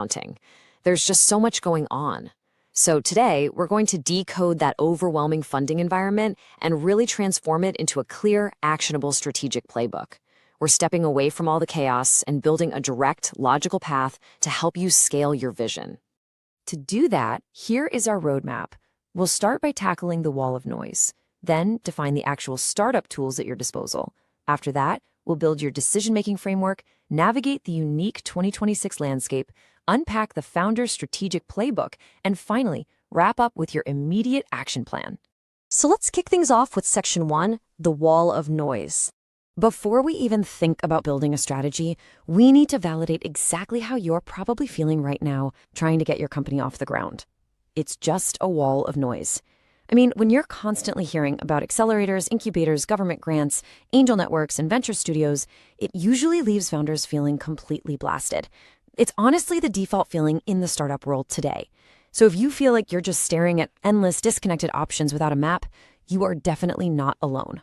daunting. There's just so much going on. So today, we're going to decode that overwhelming funding environment and really transform it into a clear, actionable strategic playbook. We're stepping away from all the chaos and building a direct, logical path to help you scale your vision. To do that, here is our roadmap. We'll start by tackling the wall of noise, then define the actual startup tools at your disposal. After that, we'll build your decision-making framework, navigate the unique 2026 landscape, unpack the founder's strategic playbook, and finally, wrap up with your immediate action plan. So let's kick things off with Section 1, the wall of noise. Before we even think about building a strategy, we need to validate exactly how you're probably feeling right now trying to get your company off the ground. It's just a wall of noise. I mean, when you're constantly hearing about accelerators, incubators, government grants, angel networks, and venture studios, it usually leaves founders feeling completely blasted. It's honestly the default feeling in the startup world today. So if you feel like you're just staring at endless disconnected options without a map, you are definitely not alone.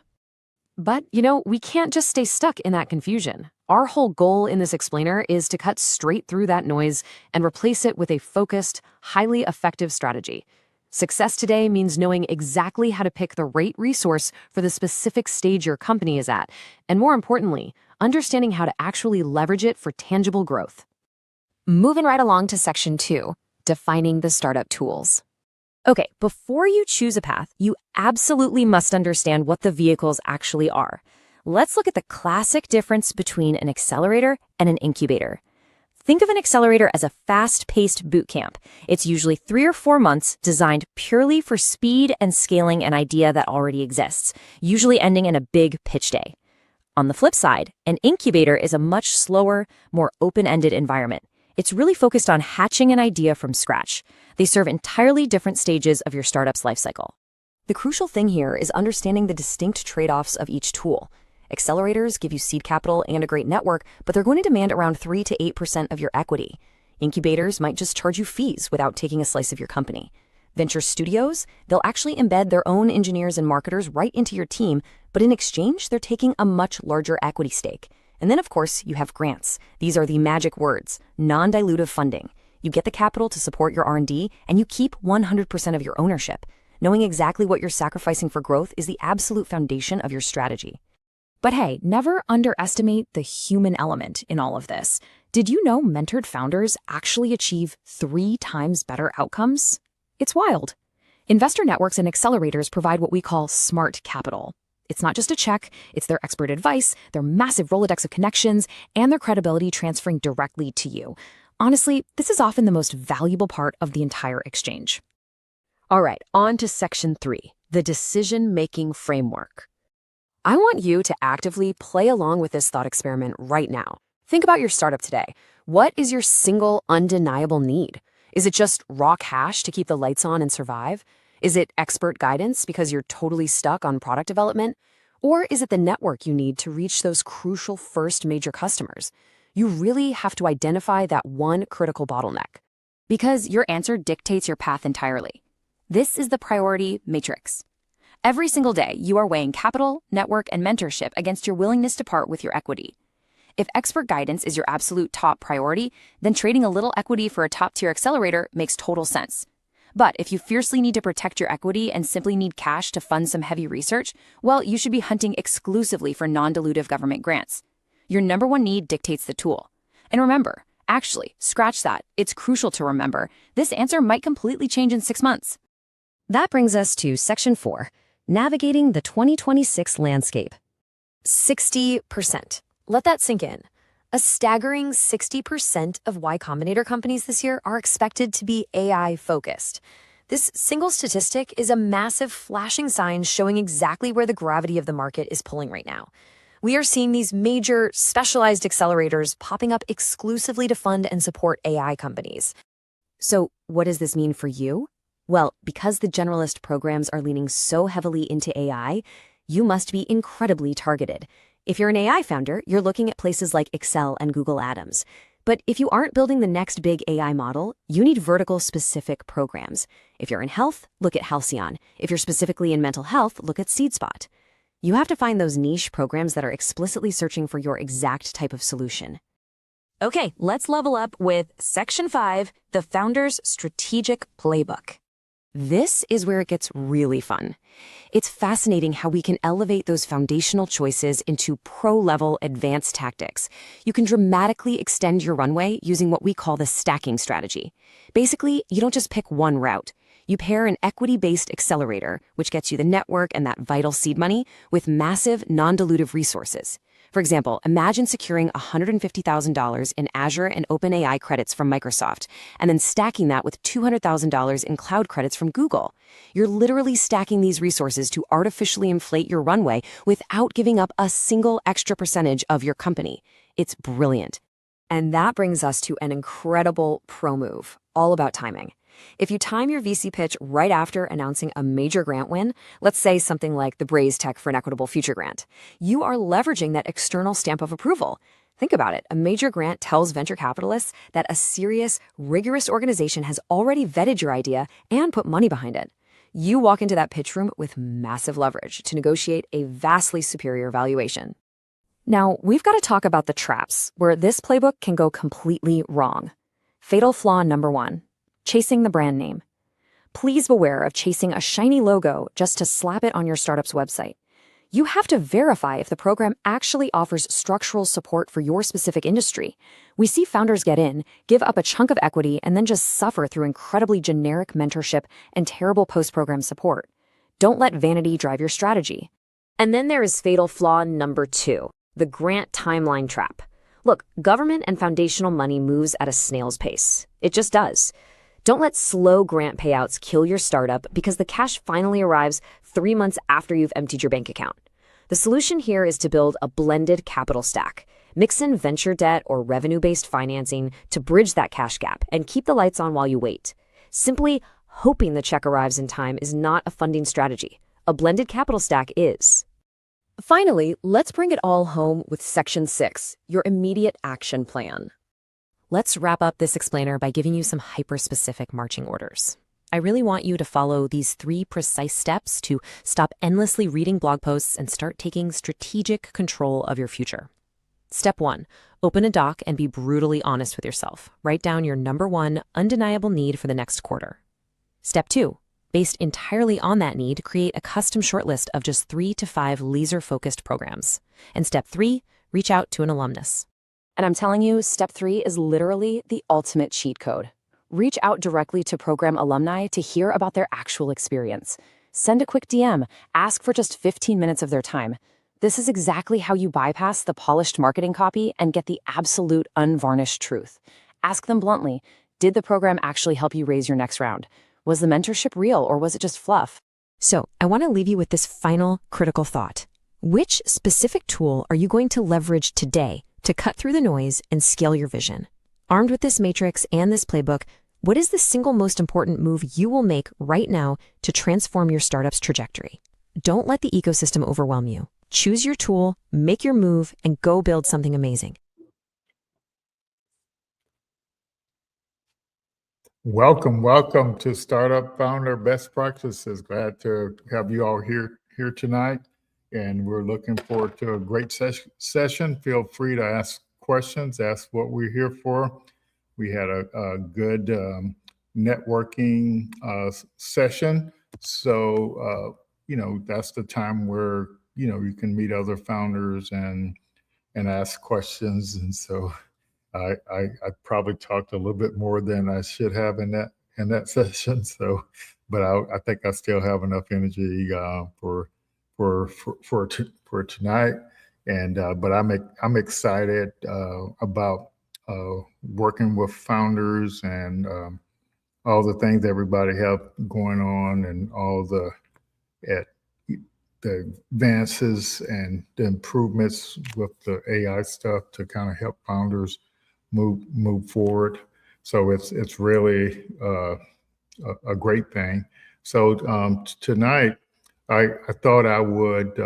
But, we can't just stay stuck in that confusion. Our whole goal in this explainer is to cut straight through that noise and replace it with a focused, highly effective strategy. Success today means knowing exactly how to pick the right resource for the specific stage your company is at, and more importantly, understanding how to actually leverage it for tangible growth. Moving right along to Section 2, defining the startup tools. Okay, before you choose a path, you absolutely must understand what the vehicles actually are. Let's look at the classic difference between an accelerator and an incubator. Think of an accelerator as a fast-paced boot camp. It's usually 3 or 4 months designed purely for speed and scaling an idea that already exists, usually ending in a big pitch day. On the flip side, an incubator is a much slower, more open-ended environment. It's really focused on hatching an idea from scratch. They serve entirely different stages of your startup's lifecycle. The crucial thing here is understanding the distinct trade-offs of each tool. Accelerators give you seed capital and a great network, but they're going to demand around 3 to 8% of your equity. Incubators might just charge you fees without taking a slice of your company. Venture studios, they'll actually embed their own engineers and marketers right into your team, but in exchange, they're taking a much larger equity stake. And then, of course, you have grants. These are the magic words, non-dilutive funding. You get the capital to support your R&D, and you keep 100% of your ownership. Knowing exactly what you're sacrificing for growth is the absolute foundation of your strategy. But hey, never underestimate the human element in all of this. Did you know mentored founders actually achieve 3 times better outcomes? It's wild. Investor networks and accelerators provide what we call smart capital. It's not just a check, it's their expert advice, their massive Rolodex of connections, and their credibility transferring directly to you. Honestly, this is often the most valuable part of the entire exchange. All right, on to Section 3, the decision-making framework. I want you to actively play along with this thought experiment right now. Think about your startup today. What is your single undeniable need? Is it just raw cash to keep the lights on and survive? Is it expert guidance because you're totally stuck on product development? Or is it the network you need to reach those crucial first major customers? You really have to identify that one critical bottleneck, because your answer dictates your path entirely. This is the priority matrix. Every single day, you are weighing capital, network, and mentorship against your willingness to part with your equity. If expert guidance is your absolute top priority, then trading a little equity for a top-tier accelerator makes total sense. But if you fiercely need to protect your equity and simply need cash to fund some heavy research, well, you should be hunting exclusively for non-dilutive government grants. Your number one need dictates the tool. And remember, actually, scratch that. It's crucial to remember. This answer might completely change in 6 months. That brings us to Section 4, navigating the 2026 landscape. 60%. Let that sink in. A staggering 60% of Y Combinator companies this year are expected to be AI-focused. This single statistic is a massive flashing sign showing exactly where the gravity of the market is pulling right now. We are seeing these major, specialized accelerators popping up exclusively to fund and support AI companies. So what does this mean for you? Well, because the generalist programs are leaning so heavily into AI, you must be incredibly targeted. If you're an AI founder, you're looking at places like Excel and Google Atoms. But if you aren't building the next big AI model, you need vertical-specific programs. If you're in health, look at Halcyon. If you're specifically in mental health, look at SeedSpot. You have to find those niche programs that are explicitly searching for your exact type of solution. Okay, let's level up with Section 5, the Founder's Strategic Playbook. This is where it gets really fun. It's fascinating how we can elevate those foundational choices into pro-level advanced tactics. You can dramatically extend your runway using what we call the stacking strategy. Basically, you don't just pick one route. You pair an equity-based accelerator, which gets you the network and that vital seed money, with massive, non-dilutive resources. For example, imagine securing $150,000 in Azure and OpenAI credits from Microsoft, and then stacking that with $200,000 in cloud credits from Google. You're literally stacking these resources to artificially inflate your runway without giving up a single extra percentage of your company. It's brilliant. And that brings us to an incredible pro move, all about timing. If you time your VC pitch right after announcing a major grant win, let's say something like the Braze Tech for an Equitable Future grant, you are leveraging that external stamp of approval. Think about it. A major grant tells venture capitalists that a serious, rigorous organization has already vetted your idea and put money behind it. You walk into that pitch room with massive leverage to negotiate a vastly superior valuation. Now, we've got to talk about the traps where this playbook can go completely wrong. Fatal flaw number 1. Chasing the brand name. Please beware of chasing a shiny logo just to slap it on your startup's website. You have to verify if the program actually offers structural support for your specific industry. We see founders get in, give up a chunk of equity, and then just suffer through incredibly generic mentorship and terrible post-program support. Don't let vanity drive your strategy. And then there is fatal flaw number 2, the grant timeline trap. Look, government and foundational money moves at a snail's pace. It just does. Don't let slow grant payouts kill your startup because the cash finally arrives 3 months after you've emptied your bank account. The solution here is to build a blended capital stack. Mix in venture debt or revenue-based financing to bridge that cash gap and keep the lights on while you wait. Simply hoping the check arrives in time is not a funding strategy. A blended capital stack is. Finally, let's bring it all home with Section 6, your immediate action plan. Let's wrap up this explainer by giving you some hyper-specific marching orders. I really want you to follow these 3 precise steps to stop endlessly reading blog posts and start taking strategic control of your future. Step 1, open a doc and be brutally honest with yourself. Write down your number 1 undeniable need for the next quarter. Step 2, based entirely on that need, create a custom shortlist of just 3 to 5 laser-focused programs. And step 3, reach out to an alumnus. And I'm telling you, step 3 is literally the ultimate cheat code. Reach out directly to program alumni to hear about their actual experience. Send a quick DM, ask for just 15 minutes of their time. This is exactly how you bypass the polished marketing copy and get the absolute unvarnished truth. Ask them bluntly, did the program actually help you raise your next round? Was the mentorship real or was it just fluff? So, I want to leave you with this final critical thought. Which specific tool are you going to leverage today to cut through the noise and scale your vision? Armed with this matrix and this playbook, what is the single most important move you will make right now to transform your startup's trajectory? Don't let the ecosystem overwhelm you. Choose your tool, make your move, and go build something amazing. Welcome to Startup Founder Best Practices. Glad to have you all here tonight, and we're looking forward to a great session. Feel free to ask questions, ask what we're here for. We had a good networking session, so that's the time where you can meet other founders and ask questions, and so. I probably talked a little bit more than I should have in that session. So, but I think I still have enough energy for tonight. And but I'm excited about working with founders and all the things everybody have going on and all the advances and the improvements with the AI stuff to kind of help founders move forward. So it's really a great thing. So tonight, I thought I would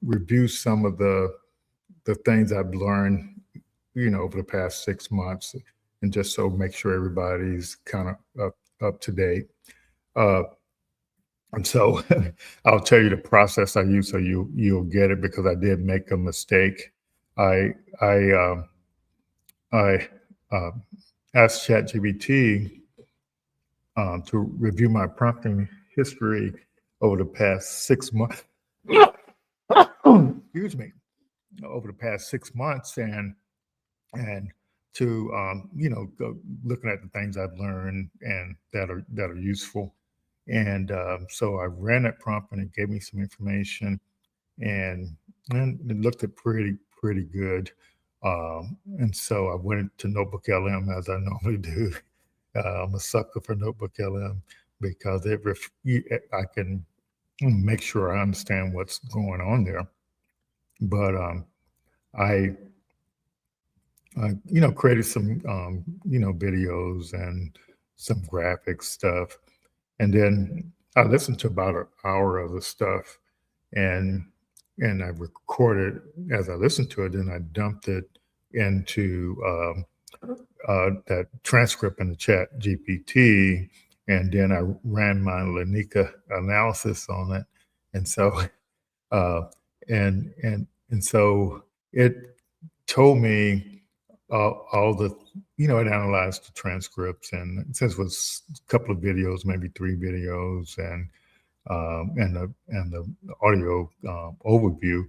review some of the things I've learned, over the past 6 months, and just so make sure everybody's kind of up to date. And so I'll tell you the process I use so you'll get it, because I did make a mistake. I I asked ChatGPT to review my prompting history over the past 6 months. Excuse me, over the past 6 months, and to go looking at the things I've learned and that are useful. And so I ran that prompt and it gave me some information, and it looked at pretty good. And so I went to Notebook LM as I normally do. I'm a sucker for Notebook LM because I can make sure I understand what's going on there. But I created some, videos and some graphic stuff. And then I listened to about an hour of the stuff, and I recorded as I listened to it, and I dumped it into that transcript in the Chat GPT, and then I ran my Lanika analysis on it. And so uh, and so it told me all the, it analyzed the transcripts, and since it was a couple of videos, maybe 3 videos, and the audio overview,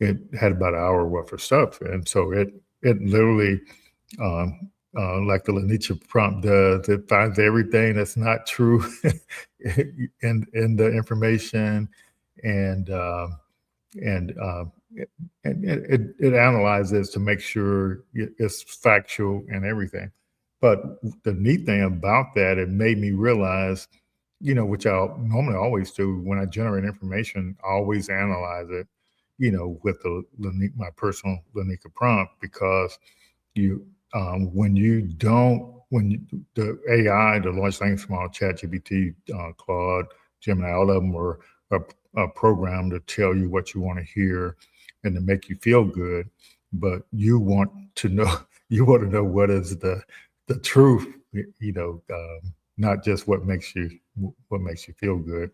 it had about an hour worth of stuff, and so it literally, like the Lanicha prompt does, it finds everything that's not true in the information, and and uh, and it analyzes to make sure it's factual and everything. But the neat thing about that, it made me realize, which I normally always do when I generate information, I always analyze it, with my personal Lanika prompt, because you the AI, the large language model, ChatGPT, Claude, Gemini, all of them are programmed to tell you what you want to hear and to make you feel good, but you want to know what is the truth, not just what makes you feel good.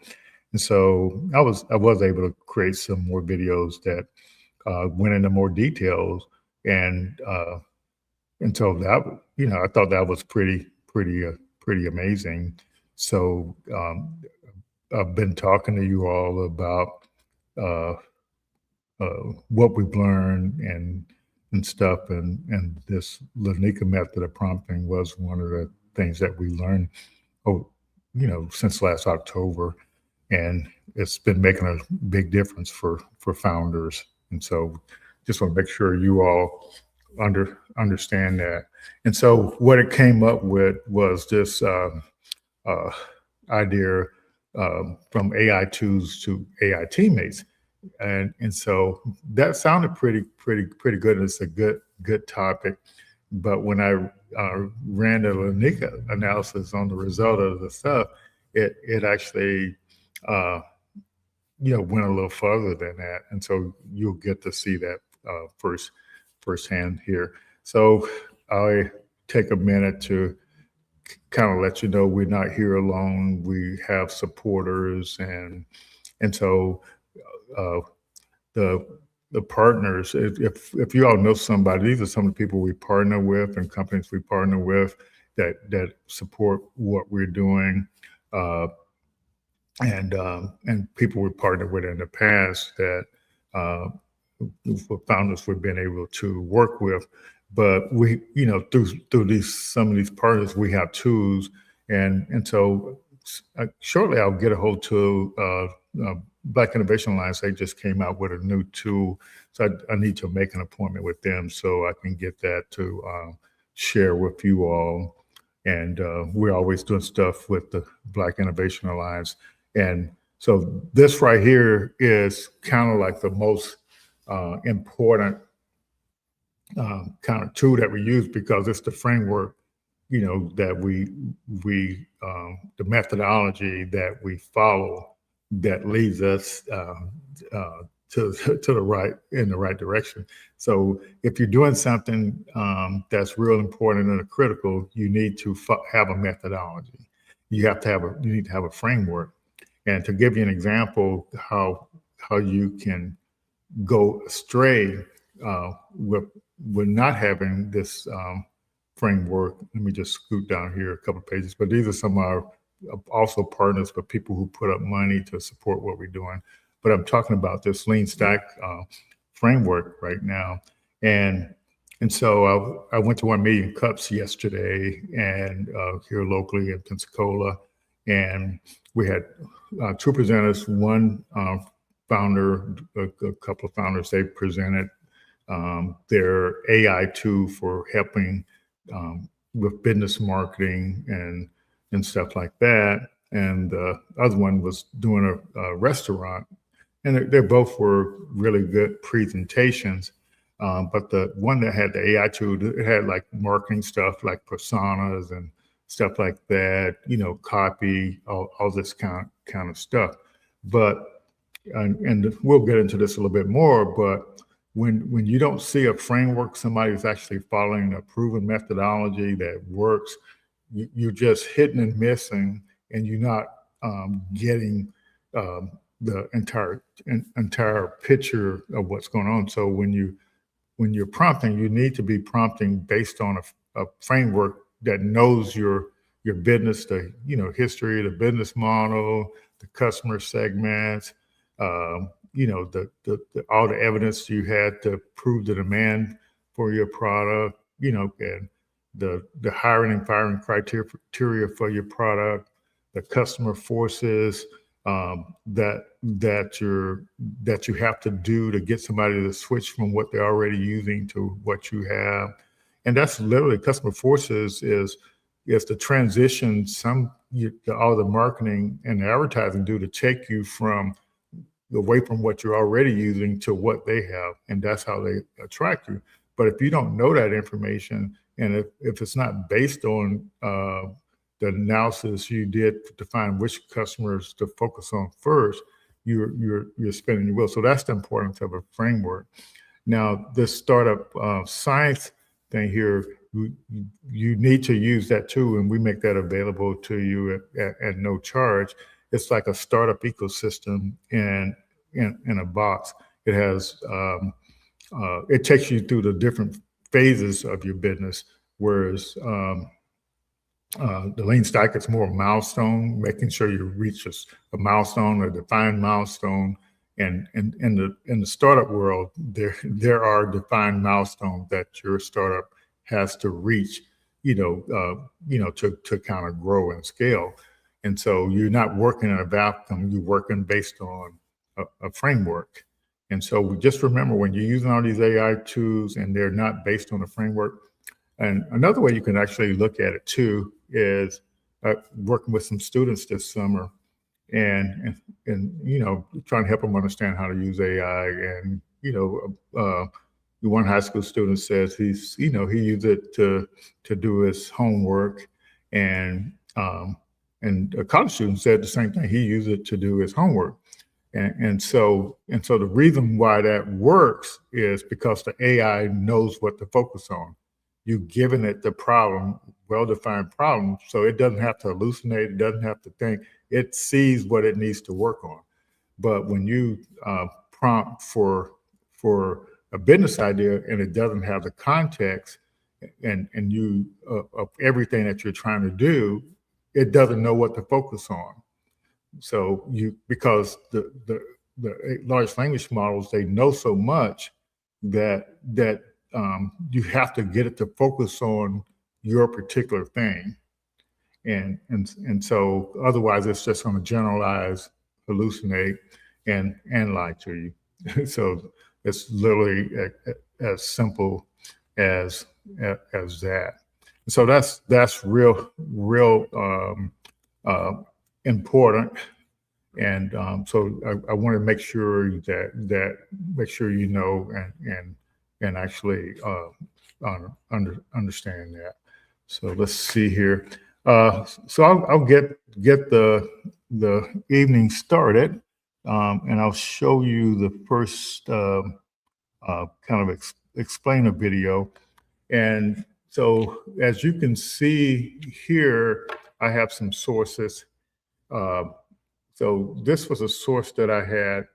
And so I was able to create some more videos that went into more details, and so that, I thought that was pretty amazing. So I've been talking to you all about uh, what we've learned and stuff, and this Lanika method of prompting was one of the things that we learned, since last October, and it's been making a big difference for founders. And so just want to make sure you all understand that. And so what it came up with was this idea, from AI tools to AI teammates, and so that sounded pretty good. And it's a good topic. But when I ran the Lanika analysis on the result of the stuff, it actually went a little further than that, and so you'll get to see that firsthand here. So I take a minute to kind of let you know we're not here alone. We have supporters, and so uh, the partners. If you all know somebody, these are some of the people we partner with and companies we partner with that support what we're doing, and people we partnered with in the past that founders we've been able to work with. But we, through some of these partners, we have tools, and so shortly I'll get a hold to Black Innovation Alliance. They just came out with a new tool, so I need to make an appointment with them so I can get that to share with you all. And we're always doing stuff with the Black Innovation Alliance, and so this right here is kind of like the most important kind of tool that we use, because it's the framework, that we the methodology that we follow that leads us to the right, in the right direction. So if you're doing something that's real important and critical, you need to have a methodology. You need to have a framework. And to give you an example, how you can go astray with not having this framework. Let me just scoot down here a couple of pages, but these are some of our also partners for people who put up money to support what we're doing. But I'm talking about this lean stack framework right now. And so I went to 1 Million Cups yesterday and here locally in Pensacola, and we had 2 presenters, one founder, a couple of founders. They presented their AI tool for helping with business marketing and stuff like that. And the other one was doing a restaurant, and they both were really good presentations. But the one that had the AI tool, it had like marketing stuff like personas and stuff like that, copy, all this kind of stuff. But and we'll get into this a little bit more, but when you don't see a framework, somebody who's actually following a proven methodology that works, you're just hitting and missing, and you're not getting the entire picture of what's going on. So when you're prompting, you need to be prompting based on a framework that knows your business, the history, the business model, the customer segments, all the evidence you had to prove the demand for your product, and the hiring and firing criteria for your product, the customer forces that you have to do to get somebody to switch from what they're already using to what you have. And that's literally customer forces is the transition all the marketing and the advertising do to take you away from what you're already using to what they have, and that's how they attract you. But if you don't know that information, and if it's not based on the analysis you did to find which customers to focus on first, you're spinning your wheel. So that's the importance of a framework. Now, this startup science thing here, you need to use that too, and we make that available to you at no charge. It's like a startup ecosystem in a box. It has it takes you through the different phases of your business, whereas the lean stack is more milestone, making sure you reach a milestone, a defined milestone. And in the startup world, there are defined milestones that your startup has to reach, to kind of grow and scale. And so you're not working in a vacuum, you're working based on a framework. And so just remember, when you're using all these AI tools and they're not based on a framework, and another way you can actually look at it too is working with some students this summer and trying to help them understand how to use AI. And, one high school student says he used it to do his homework, and a college student said the same thing. He used it to do his homework. And so the reason why that works is because the AI knows what to focus on. You've given it the problem, well-defined problem, so it doesn't have to hallucinate, it doesn't have to think, it sees what it needs to work on. But when you prompt for a business idea and it doesn't have the context and you of everything that you're trying to do, it doesn't know what to focus on. So because the large language models, they know so much that you have to get it to focus on your particular thing, and so otherwise it's just going to generalize, hallucinate, and lie to you. So it's literally as simple as that. So that's real important. And so I want to make sure that make sure and actually understand that. So let's see here. So I'll get the evening started, and I'll show you the first kind of explainer video. And so as you can see here, I have some sources. So this was a source that I had.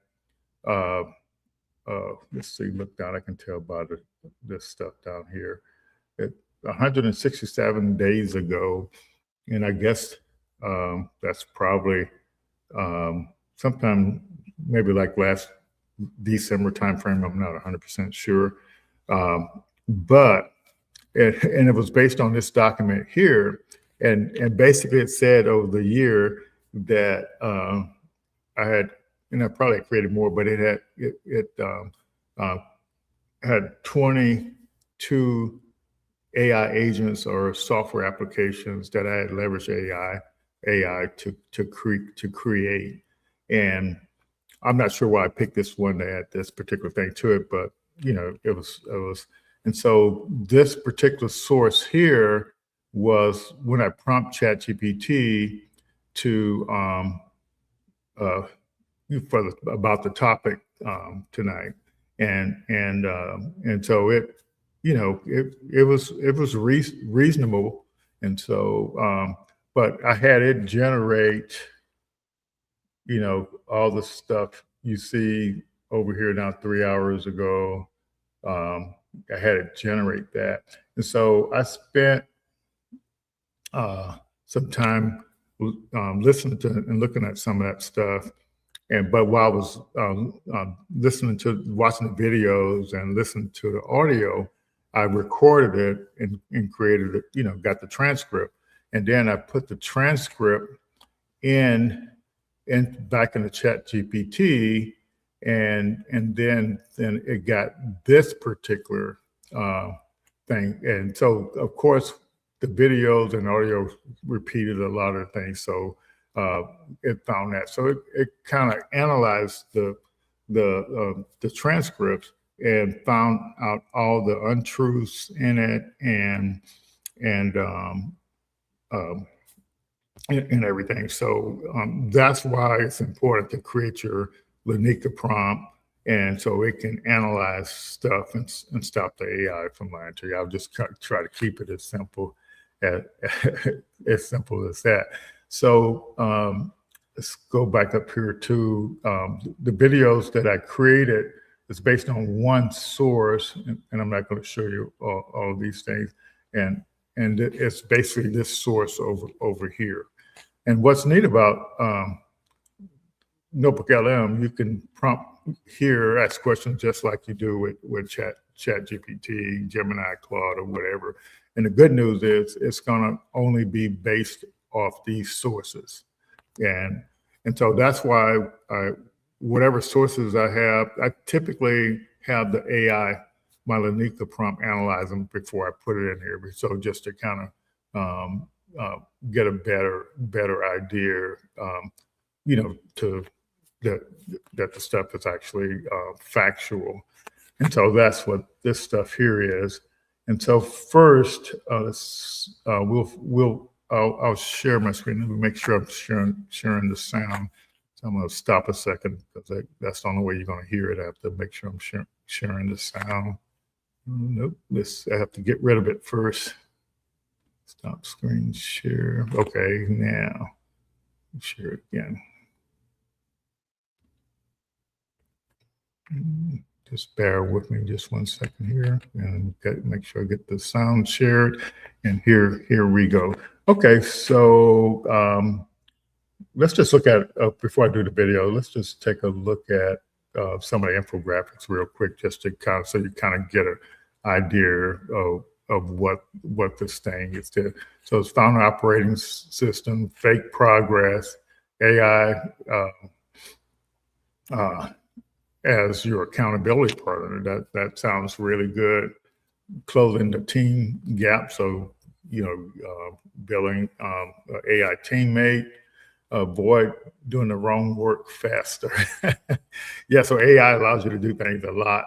Let's see, look down, I can tell by this stuff down here. 167 days ago, and I guess that's probably sometime maybe like last December timeframe. I'm not 100% sure, but and it was based on this document here, and basically it said over the year that I had, and I probably created more, but uh, had 22 AI agents or software applications that I had leveraged AI to create. And I'm not sure why I picked this one to add this particular thing to it, but it was. And so this particular source here was when I prompt ChatGPT to about the topic tonight, and so it was reasonable, and so but I had it generate all the stuff you see over here now 3 hours ago. I had it generate that, and so I spent some time listening to and looking at some of that stuff. But while I was watching the videos and listening to the audio, I recorded it and created it, got the transcript. And then I put the transcript back in the Chat GPT, and then it got this particular thing. And so of course the videos and audio repeated a lot of things. So it found that. So it kind of analyzed the transcripts and found out all the untruths in it and everything. So that's why it's important to create your Lanika prompt, and so it can analyze stuff and stop the AI from lying to you. I'll just try to keep it as simple as simple as that. So let's go back up here to the videos that I created is based on one source, and I'm not going to show you all these things. And it's basically this source over here. And what's neat about Notebook LM, you can prompt here, ask questions just like you do with Chat GPT, Gemini, Claude, or whatever. And the good news is it's going to only be based off these sources. And so that's why whatever sources I have, I typically have the AI, my Lanika prompt, analyze them before I put it in here. So just to kind of get a better idea, that the stuff is actually factual. And so that's what this stuff here is. And so first, I'll share my screen and make sure I'm sharing the sound. So I'm going to stop a second because that's the only way you're going to hear it. I have to make sure I'm sharing the sound. Nope, I have to get rid of it first. Stop screen share. Okay, now share it again. Just bear with me just 1 second here and make sure I get the sound shared. And here we go. Okay, so let's just look at, before I do the video, let's just take a look at some of the infographics real quick, just to so you kind of get an idea of what this thing is. So it's founder operating system, fake progress, AI, as your accountability partner. That sounds really good. Closing the team gap, so building AI teammate, avoid doing the wrong work faster. Yeah, so AI allows you to do things a lot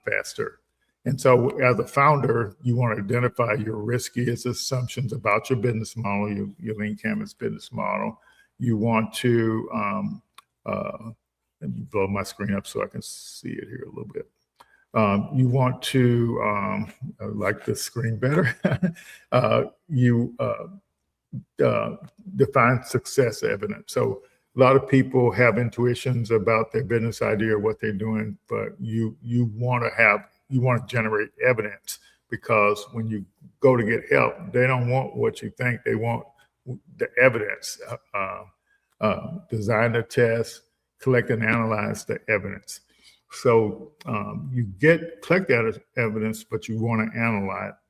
faster. And so as a founder, you want to identify your riskiest assumptions about your business model, your lean canvas business model. You want to let me blow my screen up so I can see it here a little bit. You want to, I like this screen better. You define success evidence. So a lot of people have intuitions about their business idea, what they're doing, but you want to have you want to generate evidence, because when you go to get help, they don't want what you think. They want the evidence. Design the test, collect and analyze the evidence. So you collect that evidence, but you want to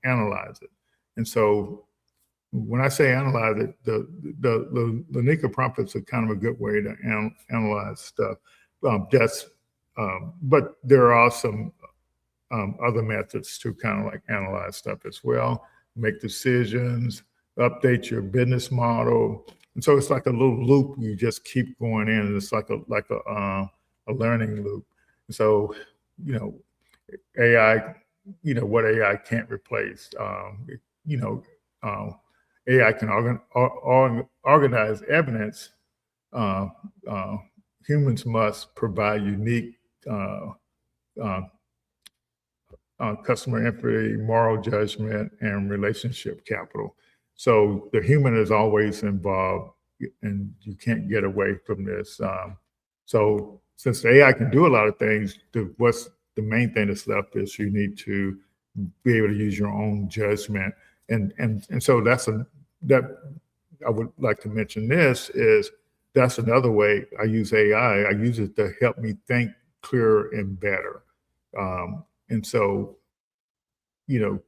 analyze it. And so when I say analyze it, the Nika prompts are kind of a good way to analyze stuff. But there are some other methods to kind of like analyze stuff as well, make decisions, update your business model. And so it's like a little loop. You just keep going in, and it's like a learning loop. And so, AI, what AI can't replace. AI can organize evidence. Humans must provide unique customer empathy, moral judgment, and relationship capital. So the human is always involved, and you can't get away from this. So since the AI can do a lot of things, what's the main thing that's left is you need to be able to use your own judgment. And so that I would like to mention this is that's another way I use AI. I use it to help me think clearer and better. And so, so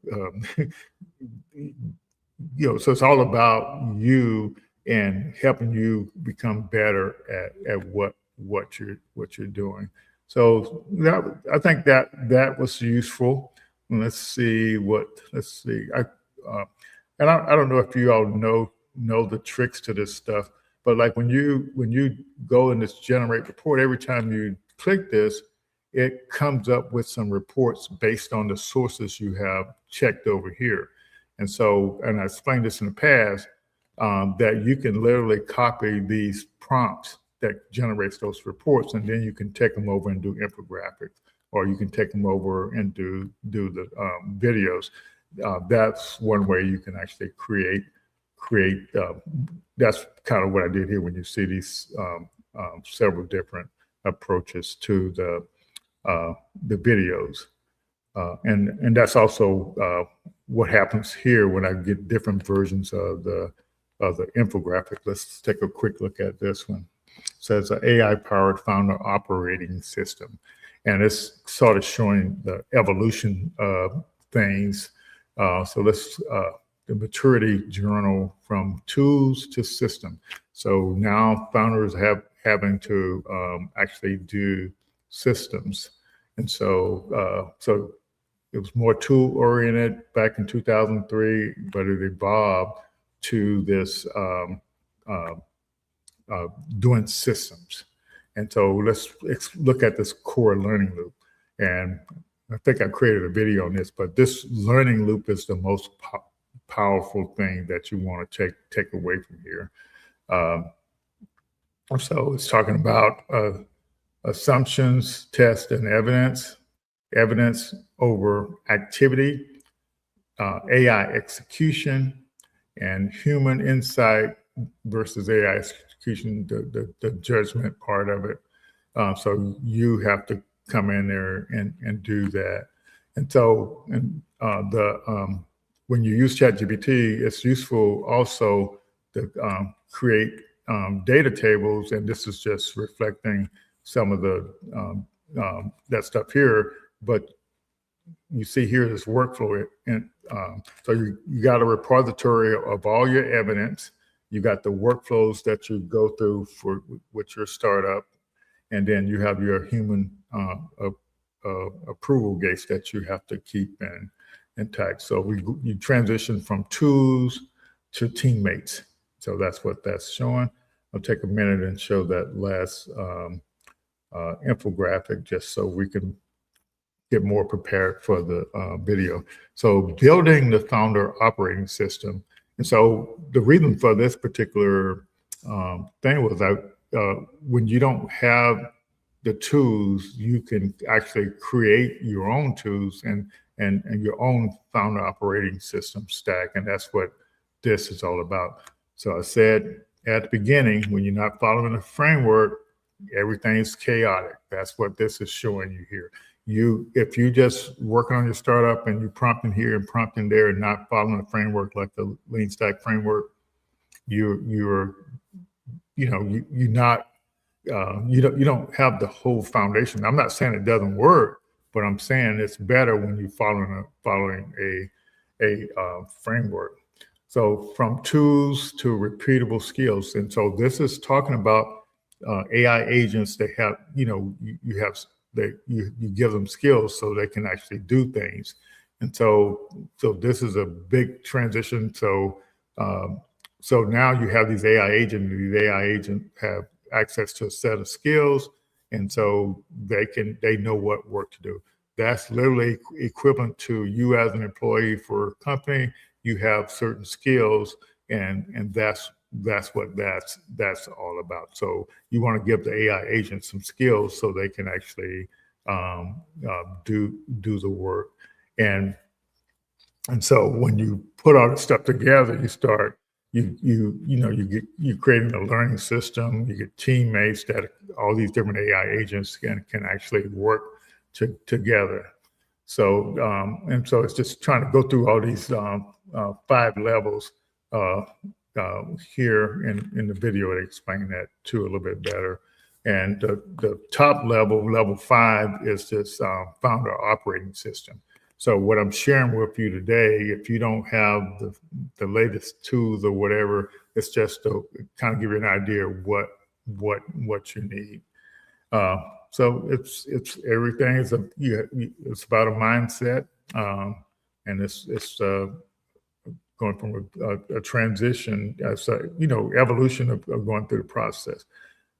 it's all about you and helping you become better at what you're doing. So I think that was useful. Let's see. I don't know if you all know the tricks to this stuff, but like when you go in this generate report, every time you click this, it comes up with some reports based on the sources you have checked over here. And so, and I explained this in the past, that you can literally copy these prompts that generates those reports, and then you can take them over and do infographics, or you can take them over and do the videos. That's one way you can actually create. That's kind of what I did here when you see these several different approaches to the videos. And that's also what happens here when I get different versions of the infographic. Let's take a quick look at this one. It says an AI-powered founder operating system. And it's sort of showing the evolution of things. So let's, the maturity journal from tools to system. So now founders having to actually do systems. And so it was more tool oriented back in 2003, but it evolved to this doing systems. And so let's look at this core learning loop. And I think I created a video on this, but this learning loop is the most powerful thing that you want to take away from here. So it's talking about assumptions, test, and evidence over activity, AI execution, and human insight versus AI execution, the judgment part of it. So you have to come in there and do that. And so when you use ChatGPT, it's useful also to create data tables, and this is just reflecting some of the that stuff here. But you see here this workflow, and so you got a repository of all your evidence. You got the workflows that you go through with your startup, and then you have your human approval gates that you have to keep intact. So you transition from tools to teammates. So that's what that's showing. I'll take a minute and show that last infographic just so we can get more prepared for the video. So building the founder operating system. And so the reason for this particular thing was that when you don't have the tools, you can actually create your own tools and your own founder operating system stack. And that's what this is all about. So I said at the beginning, when you're not following a framework, everything's chaotic. That's what this is showing you here. If you just working on your startup and you prompting here and prompting there and not following a framework like the Lean Stack framework, you're you don't have the whole foundation. I'm not saying it doesn't work, but I'm saying it's better when you're following a framework. So from tools to repeatable skills, and so this is talking about AI agents that have you give them skills so they can actually do things, and so this is a big transition. So now you have these AI agents. These AI agents have access to a set of skills, and so they know what work to do. That's literally equivalent to you as an employee for a company. You have certain skills, and that's what that's all about. So you want to give the AI agent some skills so they can actually do the work, and so when you put all this stuff together, you start you're creating a learning system. You get teammates that all these different AI agents can actually work together. So and so it's just trying to go through all these 5 levels here in the video to explain that too a little bit better. And the top level 5, is this founder operating system. So what I'm sharing with you today, if you don't have the latest tools or whatever, it's just to kind of give you an idea of what you need. So it's everything. It's about a mindset, and it's going from a transition, evolution of going through the process.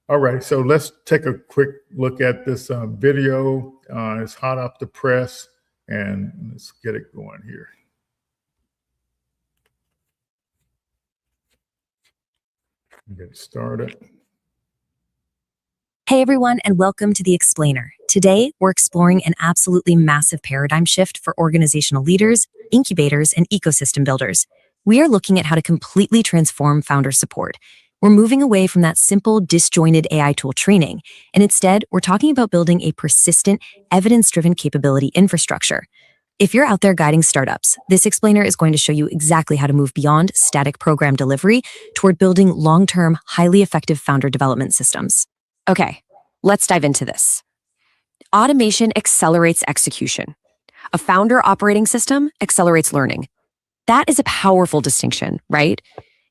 All right, so let's take a quick look at this video. It's hot off the press. And let's get it going here. Get started. Hey everyone, and welcome to The Explainer. Today, we're exploring an absolutely massive paradigm shift for organizational leaders, incubators, and ecosystem builders. We are looking at how to completely transform founder support. We're moving away from that simple, disjointed AI tool training, and instead, we're talking about building a persistent, evidence-driven capability infrastructure. If you're out there guiding startups, this explainer is going to show you exactly how to move beyond static program delivery toward building long-term, highly effective founder development systems. Okay, let's dive into this. Automation accelerates execution. A founder operating system accelerates learning. That is a powerful distinction, right?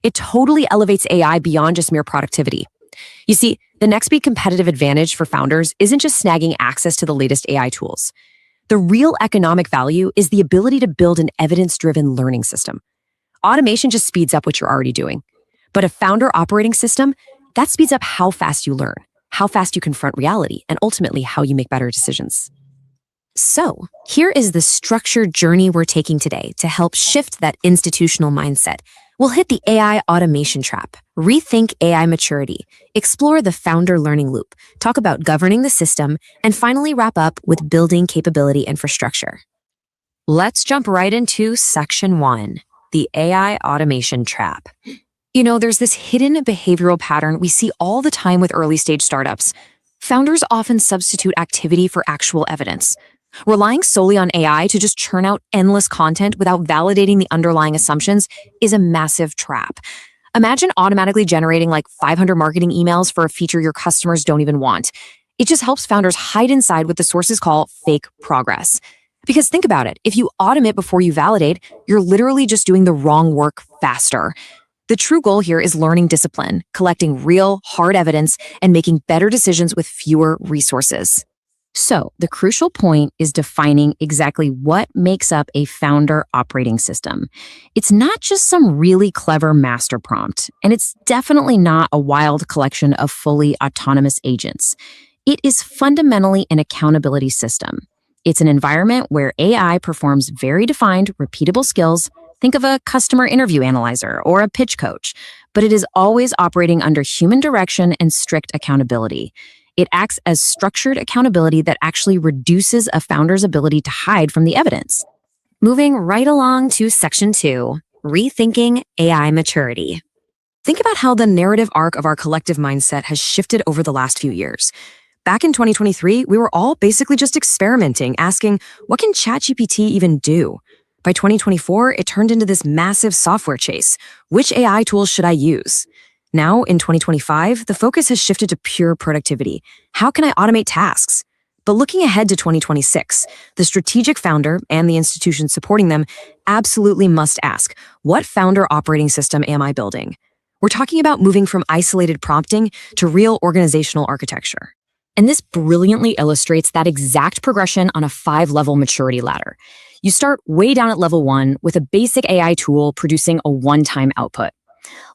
It totally elevates AI beyond just mere productivity. You see, the next big competitive advantage for founders isn't just snagging access to the latest AI tools. The real economic value is the ability to build an evidence-driven learning system. Automation just speeds up what you're already doing. But a founder operating system, that speeds up how fast you learn, how fast you confront reality, and ultimately how you make better decisions. So, here is the structured journey we're taking today to help shift that institutional mindset. We'll hit the AI automation trap, rethink AI maturity, explore the founder learning loop, talk about governing the system, and finally wrap up with building capability infrastructure. Let's jump right into section 1, the AI automation trap. There's this hidden behavioral pattern we see all the time with early-stage startups. Founders often substitute activity for actual evidence. Relying solely on AI to just churn out endless content without validating the underlying assumptions is a massive trap. Imagine automatically generating like 500 marketing emails for a feature your customers don't even want. It just helps founders hide inside what the sources call fake progress. Because think about it, if you automate before you validate, you're literally just doing the wrong work faster. The true goal here is learning discipline, collecting real, hard evidence, and making better decisions with fewer resources. So, the crucial point is defining exactly what makes up a founder operating system. It's not just some really clever master prompt, and it's definitely not a wild collection of fully autonomous agents. It is fundamentally an accountability system. It's an environment where AI performs very defined, repeatable skills. Think of a customer interview analyzer or a pitch coach, but it is always operating under human direction and strict accountability. It acts as structured accountability that actually reduces a founder's ability to hide from the evidence. Moving right along to section 2, rethinking AI maturity. Think about how the narrative arc of our collective mindset has shifted over the last few years. Back in 2023, we were all basically just experimenting, asking, what can ChatGPT even do? By 2024, it turned into this massive software chase. Which AI tools should I use? Now, in 2025, the focus has shifted to pure productivity. How can I automate tasks? But looking ahead to 2026, the strategic founder and the institutions supporting them absolutely must ask, what founder operating system am I building? We're talking about moving from isolated prompting to real organizational architecture. And this brilliantly illustrates that exact progression on a 5-level maturity ladder. You start way down at level 1 with a basic AI tool producing a one-time output.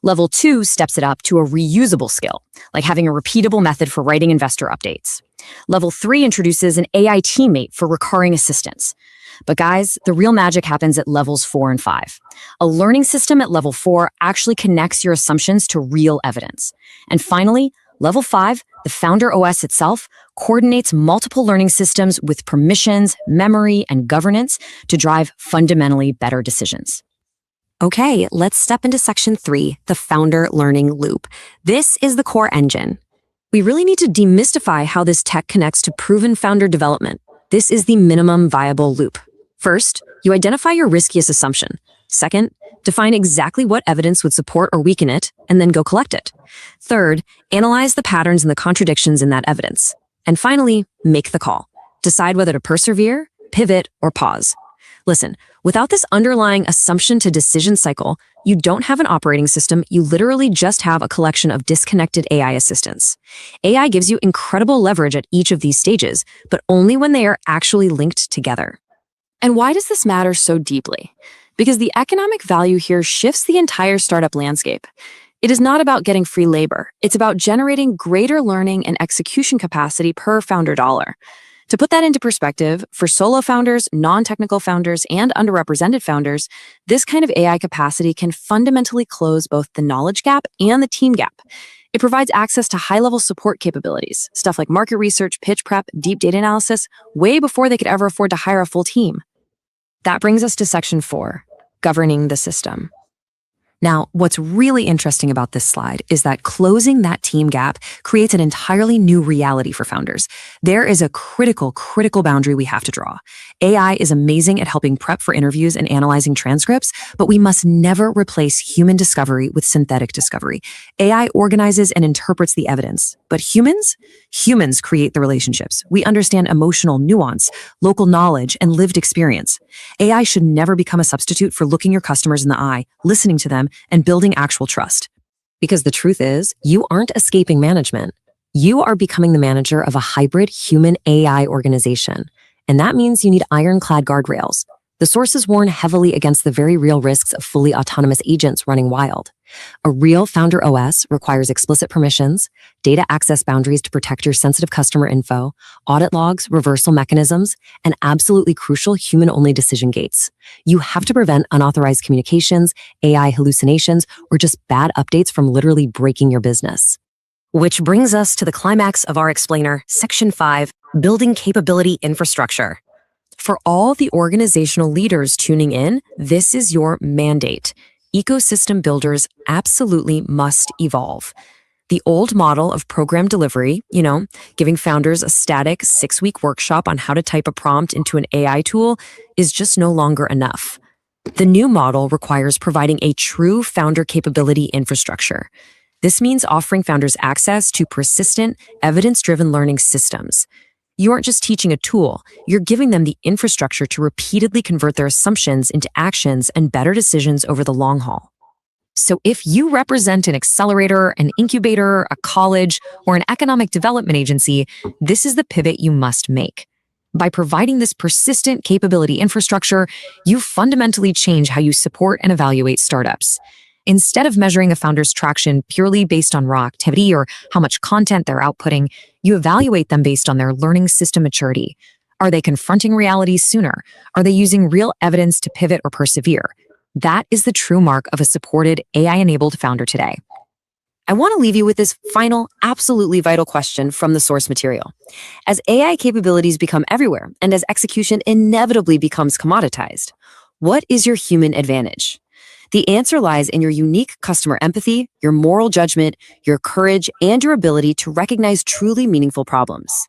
Level 2 steps it up to a reusable skill, like having a repeatable method for writing investor updates. Level 3 introduces an AI teammate for recurring assistance. But guys, the real magic happens at levels 4 and 5. A learning system at level 4 actually connects your assumptions to real evidence. And finally, level 5, the founder OS itself, coordinates multiple learning systems with permissions, memory, and governance to drive fundamentally better decisions. Okay, let's step into section 3, the founder learning loop. This is the core engine. We really need to demystify how this tech connects to proven founder development. This is the minimum viable loop. First, you identify your riskiest assumption. Second, define exactly what evidence would support or weaken it, and then go collect it. Third, analyze the patterns and the contradictions in that evidence. And finally, make the call. Decide whether to persevere, pivot, or pause. Listen, without this underlying assumption to decision cycle, you don't have an operating system, you literally just have a collection of disconnected AI assistants. AI gives you incredible leverage at each of these stages, but only when they are actually linked together. And why does this matter so deeply? Because the economic value here shifts the entire startup landscape. It is not about getting free labor. It's about generating greater learning and execution capacity per founder dollar. To put that into perspective, for solo founders, non-technical founders, and underrepresented founders, this kind of AI capacity can fundamentally close both the knowledge gap and the team gap. It provides access to high-level support capabilities, stuff like market research, pitch prep, deep data analysis, way before they could ever afford to hire a full team. That brings us to section 4, governing the system. Now, what's really interesting about this slide is that closing that team gap creates an entirely new reality for founders. There is a critical boundary we have to draw. AI is amazing at helping prep for interviews and analyzing transcripts, but we must never replace human discovery with synthetic discovery. AI organizes and interprets the evidence, but humans create the relationships. We understand emotional nuance, local knowledge, and lived experience. AI should never become a substitute for looking your customers in the eye, listening to them, and building actual trust. Because the truth is, you aren't escaping management. You are becoming the manager of a hybrid human-AI organization. And that means you need ironclad guardrails. The sources warn heavily against the very real risks of fully autonomous agents running wild. A real founder OS requires explicit permissions, data access boundaries to protect your sensitive customer info, audit logs, reversal mechanisms, and absolutely crucial human-only decision gates. You have to prevent unauthorized communications, AI hallucinations, or just bad updates from literally breaking your business. Which brings us to the climax of our explainer, Section 5, Building Capability Infrastructure. For all the organizational leaders tuning in, this is your mandate. Ecosystem builders absolutely must evolve. The old model of program delivery, giving founders a static 6-week workshop on how to type a prompt into an AI tool, is just no longer enough. The new model requires providing a true founder capability infrastructure. This means offering founders access to persistent, evidence-driven learning systems. You aren't just teaching a tool, you're giving them the infrastructure to repeatedly convert their assumptions into actions and better decisions over the long haul. So if you represent an accelerator, an incubator, a college, or an economic development agency, this is the pivot you must make. By providing this persistent capability infrastructure, you fundamentally change how you support and evaluate startups. Instead of measuring a founder's traction purely based on raw activity or how much content they're outputting, you evaluate them based on their learning system maturity. Are they confronting reality sooner? Are they using real evidence to pivot or persevere? That is the true mark of a supported, AI-enabled founder today. I want to leave you with this final, absolutely vital question from the source material. As AI capabilities become everywhere and as execution inevitably becomes commoditized, what is your human advantage? The answer lies in your unique customer empathy, your moral judgment, your courage, and your ability to recognize truly meaningful problems.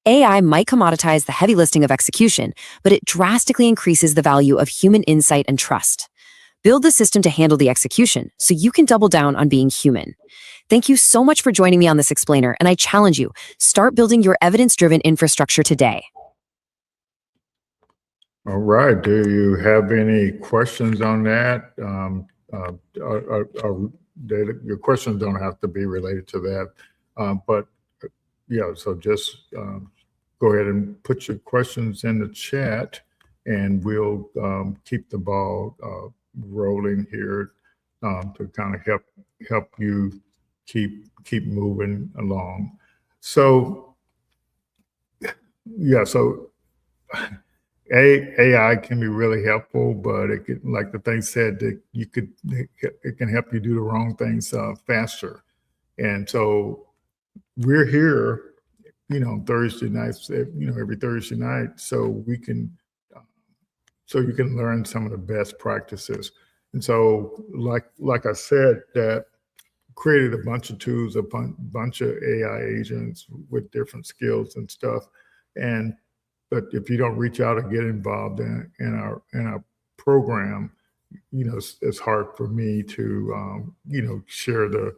AI might commoditize the heavy lifting of execution, but it drastically increases the value of human insight and trust. Build the system to handle the execution so you can double down on being human. Thank you so much for joining me on this explainer, and I challenge you, start building your evidence-driven infrastructure today. All right. Do you have any questions on that? Your questions don't have to be related to that, but yeah. So just go ahead and put your questions in the chat, and we'll keep the ball rolling here to kind of help you keep moving along. So yeah. So. AI can be really helpful, but it can, like the thing said, that it can help you do the wrong things faster. And so we're here, Thursday nights, every Thursday night, so you can learn some of the best practices. And so, like I said, that created a bunch of tools, a bunch of AI agents with different skills and stuff, but if you don't reach out and get involved in our program, it's hard for me to share the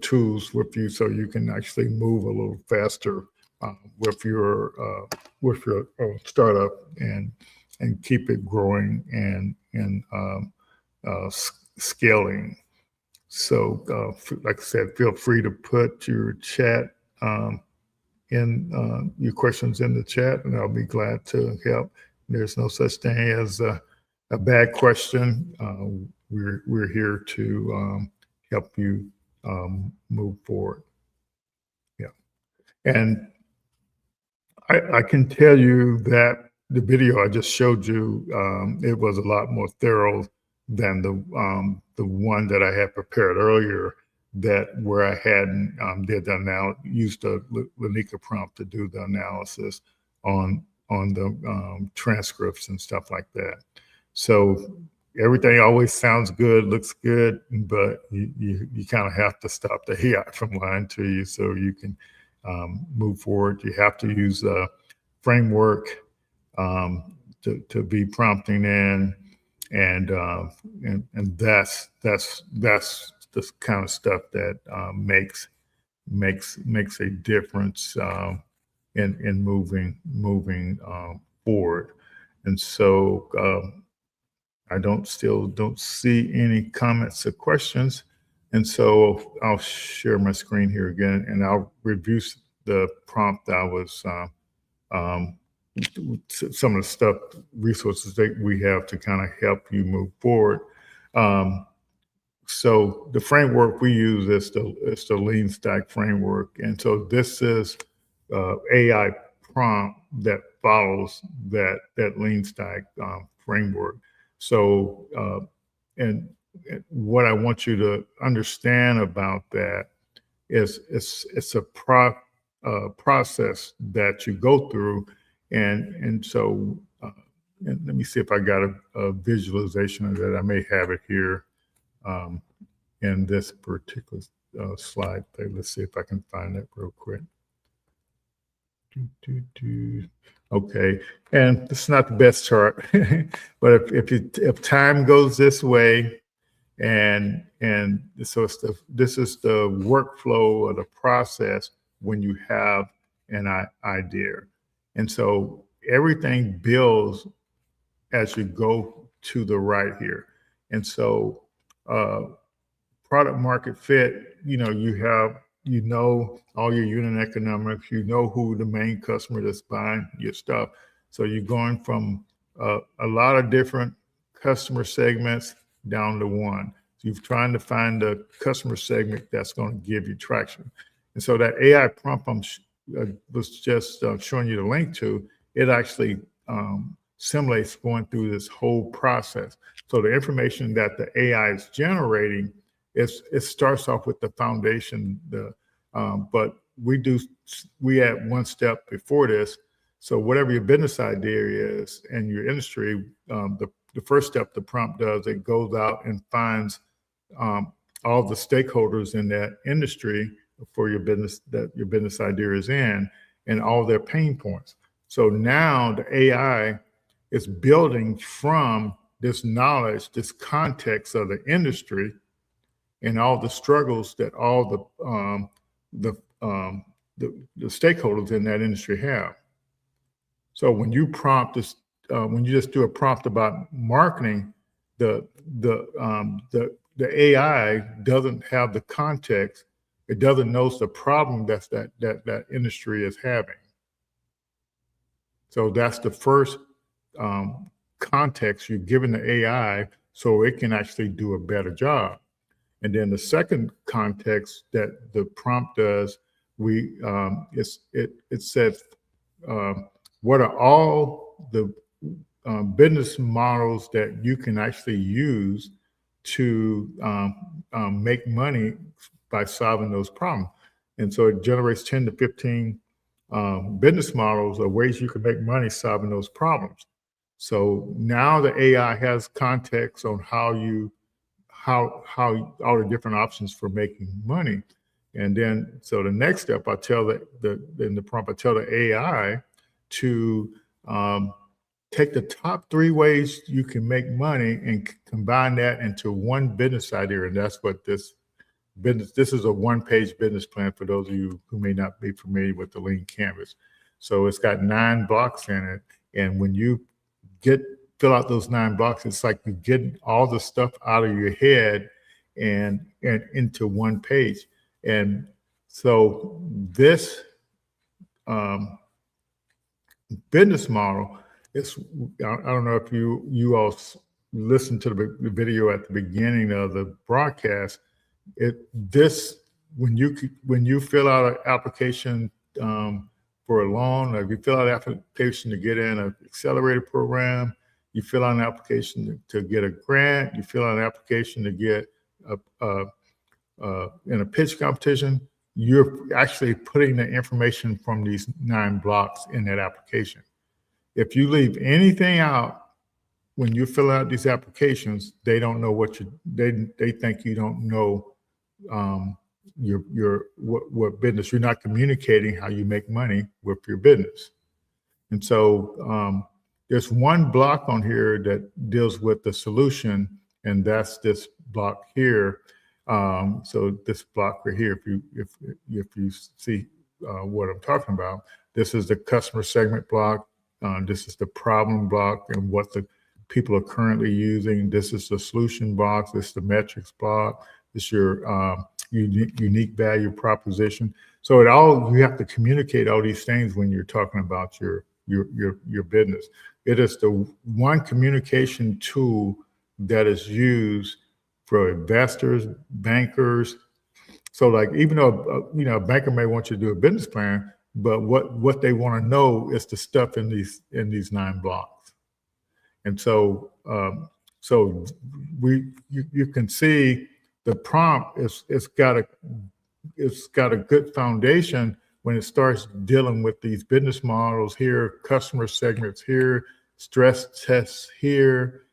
tools with you so you can actually move a little faster with your startup and keep it growing and scaling. So, like I said, feel free to put your chat in your questions in the chat, and I'll be glad to help. There's no such thing as a bad question. We're here to help you move forward. Yeah, and I can tell you that the video I just showed you, it was a lot more thorough than the one that I had prepared earlier, where I hadn't used the Lanika prompt to do the analysis on the transcripts and stuff like that. So everything always sounds good, looks good, but you kind of have to stop the AI from lying to you so you can move forward. You have to use a framework to be prompting in, and that's the kind of stuff that makes a difference in moving forward. And so I don't see any comments or questions. And so I'll share my screen here again, and I'll review the prompt I was some of the stuff, resources that we have to kind of help you move forward. So the framework we use is the Lean Stack framework. And so this is AI prompt that follows that Lean Stack framework. So, and what I want you to understand about that is it's a process that you go through. And so, and let me see if I got a visualization of that. I may have it here in this particular slide. Let's see if I can find that real quick. Okay, and this is not the best chart, but if time goes this way, and so this is the workflow or the process when you have an idea, and so everything builds as you go to the right here, and so product market fit. You have all your unit economics, who the main customer that's buying your stuff. So you're going from a lot of different customer segments down to one. So you're trying to find the customer segment that's going to give you traction. And so that AI prompt I was just showing you the link to, it actually simulates going through this whole process. So the information that the AI is generating, it starts off with the foundation, but we add one step before this. So whatever your business idea is and your industry, the the first step the prompt does, it goes out and finds all the stakeholders in that industry for your business that your business idea is in, and all their pain points. So now the AI is building from this knowledge, this context of the industry, and all the struggles that all the stakeholders in that industry have. So when you prompt this, when you just do a prompt about marketing, the AI doesn't have the context. It doesn't know the problem that industry is having. So that's the first context you're giving the AI so it can actually do a better job. And then the second context that the prompt does, it says, what are all the business models that you can actually use to make money by solving those problems? And so it generates 10 to 15 business models of ways you can make money solving those problems. So now the AI has context on how all the different options for making money. And then, so the next step, I tell in the prompt, I tell the AI to take the top 3 ways you can make money and combine that into one business idea. And that's what this is a one-page business plan for those of you who may not be familiar with the Lean Canvas. So it's got 9 blocks in it. And when you fill out those 9 blocks, it's like you get all the stuff out of your head and into one page. And so this business model is, I don't know if you all listened to the video at the beginning of the broadcast. When you fill out an application for a loan, or if you fill out an application to get in an accelerator program, you fill out an application to get a grant, you fill out an application to get in a pitch competition, you're actually putting the information from these 9 blocks in that application. If you leave anything out when you fill out these applications, they don't know they think you don't know what business. You're not communicating how you make money with your business. And so there's one block on here that deals with the solution, and that's this block here. So this block right here, if you see what I'm talking about, this is the customer segment block. This is the problem block and what the people are currently using. This is the solution box. This is the metrics block. This is your unique value proposition. So you have to communicate all these things when you're talking about your business. It is the one communication tool that is used for investors, bankers. So like, even though a banker may want you to do a business plan, but what they want to know is the stuff in these 9 blocks. And so you can see the prompt it's got a good foundation when it starts dealing with these business models here, customer segments here, stress tests here,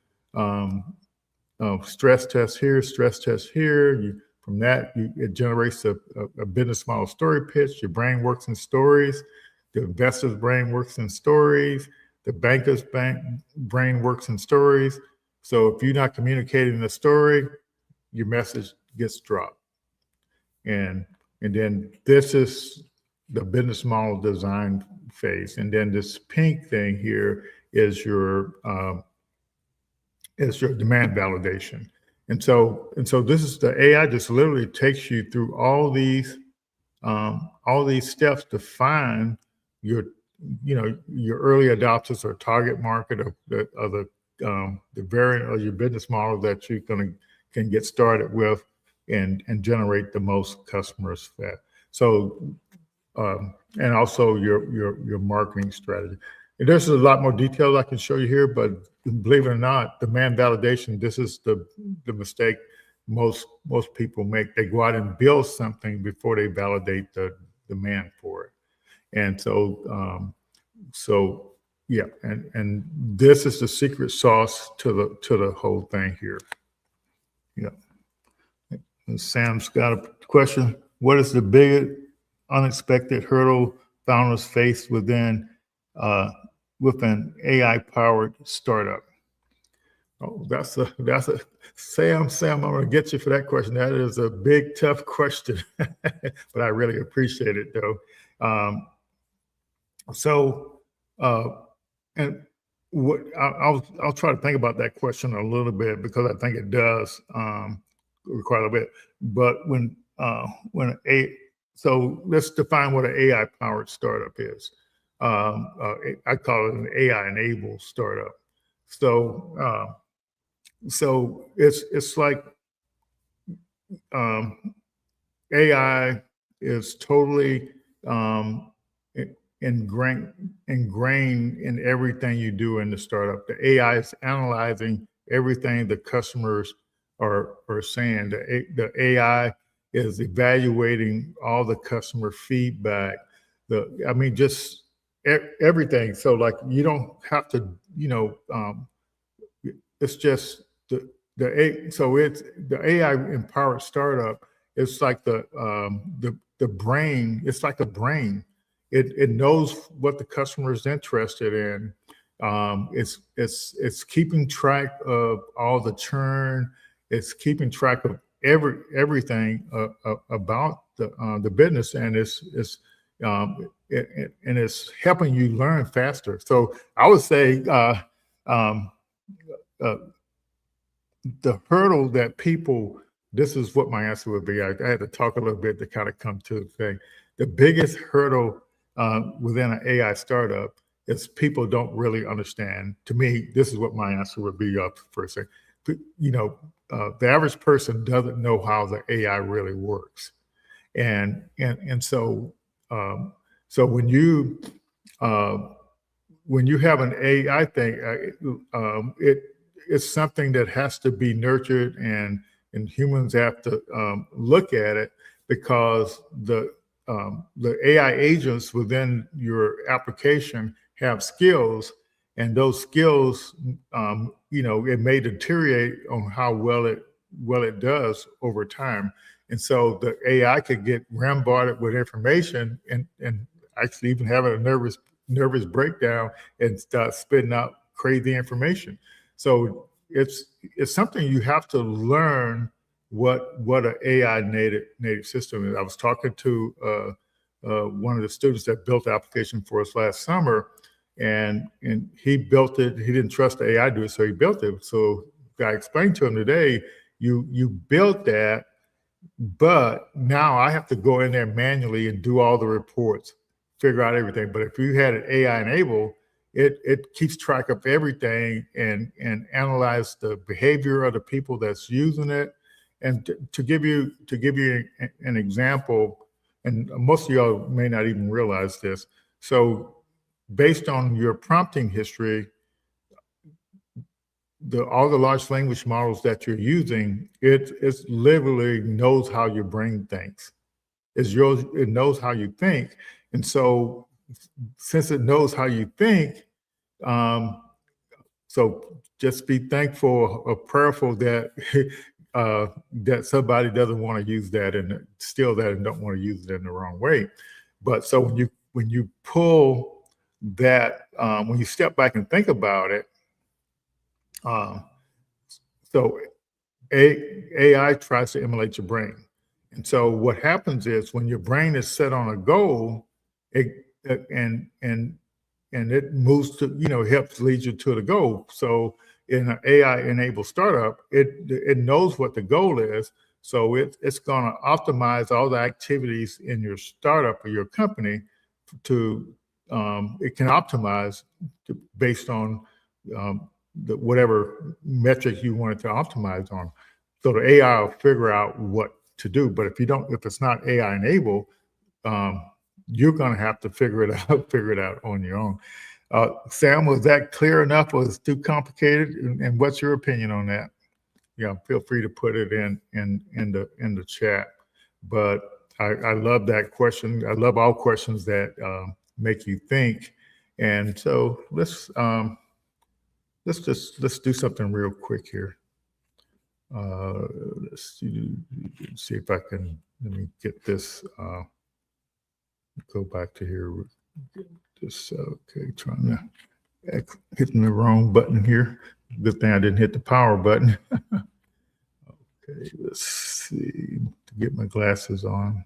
stress tests here, stress tests here. From that, it generates a business model story pitch. Your brain works in stories. The investor's brain works in stories. The banker's brain works in stories. So if you're not communicating the story, your message gets dropped. And then this is the business model design phase. And then this pink thing here is your demand validation. And so this is the AI just literally takes you through all these steps to find your early adopters or target market of the variant of your business model that you can get started with and generate the most customers for. So and also your marketing strategy. And there's a lot more details I can show you here, but believe it or not, demand validation, this is the mistake most people make. They go out and build something before they validate the demand for it. And so Yeah, and this is the secret sauce to the whole thing here. Yeah. And Sam's got a question. What is the biggest unexpected hurdle founders face with an AI powered startup? Oh, that's a Sam. I'm gonna get you for that question. That is a big, tough question, but I really appreciate it though. Um, so, uh, and what I'll try to think about that question a little bit because I think it does require a bit. But when a so let's define what an AI powered startup is. I call it an AI enabled startup. So it's like um, AI is totally um, ingrained in everything you do in the startup. The AI is analyzing everything the customers are saying. The AI is evaluating all the customer feedback. Just everything. So like you don't have to, it's just so it's the AI empowered startup. It's like the brain. It's like a brain. It knows what the customer is interested in. It's keeping track of all the churn. It's keeping track of everything about the business, and it's helping you learn faster. So I would say um, uh, the hurdle that people, this is what my answer would be. I had to talk a little bit to kind of come to the thing. The biggest hurdle within an AI startup is people don't really understand. To me, this is what my answer would be up for a second. The average person doesn't know how the AI really works. And so so when you have an AI thing, it's something that has to be nurtured, and humans have to look at it because the AI agents within your application have skills, and those skills, it may deteriorate on how well it does over time. And so the AI could get bombarded with information and actually even have a nervous breakdown and start spitting out crazy information. So it's something you have to learn what an AI native system is. I was talking to one of the students that built the application for us last summer, and he built it. He didn't trust the AI to do it, so he built it. So I explained to him today, you built that, but now I have to go in there manually and do all the reports, figure out everything. But if you had an AI enabled, it keeps track of everything and analyze the behavior of the people that's using it. And to give you an example, and most of y'all may not even realize this. So based on your prompting history, all the large language models that you're using, it literally knows how your brain thinks. It knows how you think. And so since it knows how you think, so just be thankful or prayerful that that somebody doesn't want to use that and steal that and don't want to use it in the wrong way. But so when you pull that, when you step back and think about it, so AI tries to emulate your brain. And so what happens is when your brain is set on a goal, and it moves to, helps lead you to the goal. So in an AI enabled startup, it knows what the goal is. So it's going to optimize all the activities in your startup or your company to, it can optimize based on whatever metric you want it to optimize on. So the AI will figure out what to do. But if it's not AI enabled, you're going to have to figure it out on your own. Sam, was that clear enough? Was it too complicated? And what's your opinion on that? Yeah, feel free to put it in the chat. But I love that question. I love all questions that make you think. And so let's do something real quick here. Let's see if I can, let me get this, go back to here. Just, okay, trying to, hitting the wrong button here. Good thing I didn't hit the power button. Okay, let's see, to get my glasses on.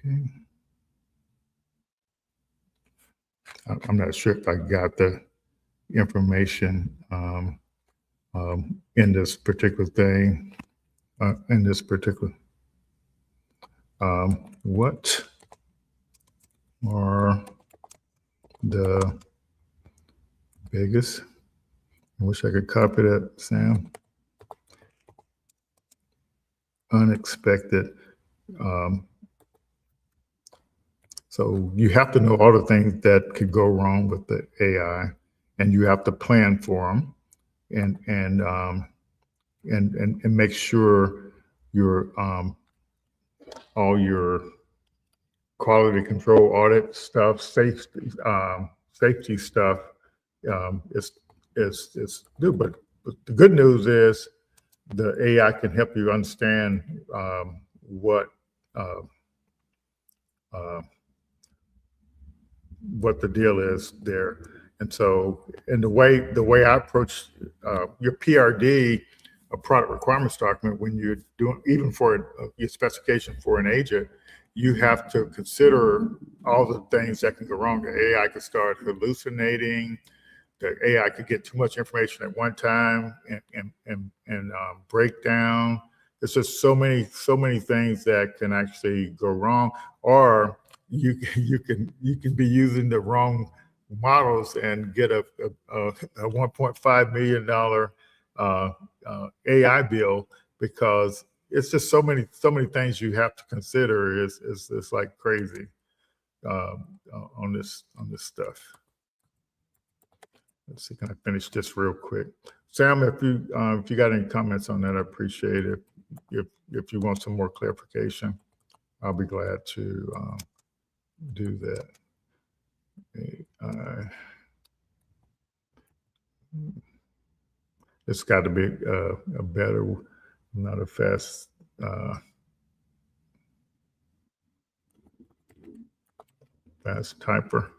Okay. I'm not sure if I got the information in this particular thing, in this particular. What are the biggest? I wish I could copy that, Sam. Unexpected. So you have to know all the things that could go wrong with the AI, and you have to plan for them, and make sure your all your quality control audit stuff, safety stuff is due. But the good news is the AI can help you understand what the deal is there. And so, and the way I approach your PRD, a product requirements document, when you're doing, even for your specification for an agent, you have to consider all the things that can go wrong. The AI could start hallucinating. The AI could get too much information at one time and break down. It's just so many things that can actually go wrong, or you can be using the wrong models and get a $1.5 million AI bill, because it's just so many things you have to consider. It's like crazy on this stuff. Let's see, can I finish this real quick? Sam, if you got any comments on that, I appreciate it. If you want some more clarification, I'll be glad to do that. It's got to be a better, not a fast. Fast typer.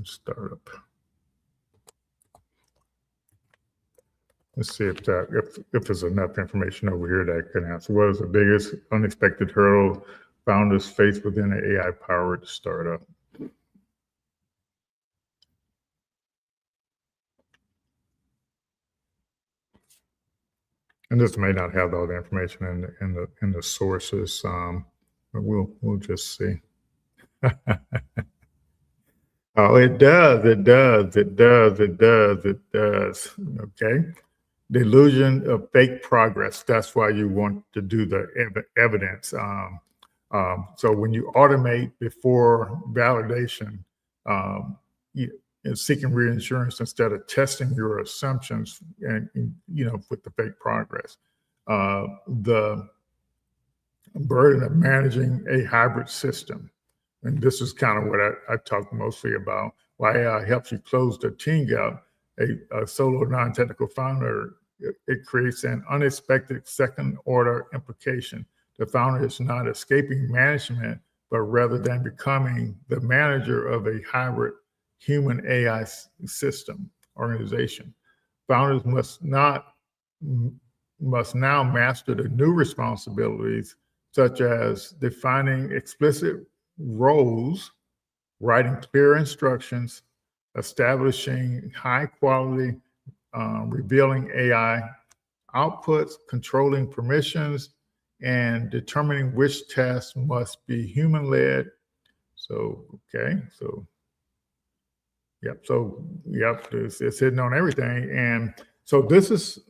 Startup. Let's see if there's enough information over here that can answer. What is the biggest unexpected hurdle founders face within an AI-powered startup? And this may not have all the information in the sources, but we'll just see. Oh, it does. Okay. The illusion of fake progress. That's why you want to do the evidence. So when you automate before validation, seeking reinsurance instead of testing your assumptions, and with the fake progress, the burden of managing a hybrid system. And this is kind of what I talk mostly about. Why AI helps you close the team gap. A solo non-technical founder, it creates an unexpected second-order implication. The founder is not escaping management, but rather than becoming the manager of a hybrid human AI system organization. Founders must now master the new responsibilities, such as defining explicit roles, writing clear instructions, establishing high quality, revealing AI outputs, controlling permissions, and determining which tasks must be human-led. So, okay, so, yep, it's hitting on everything. And so this is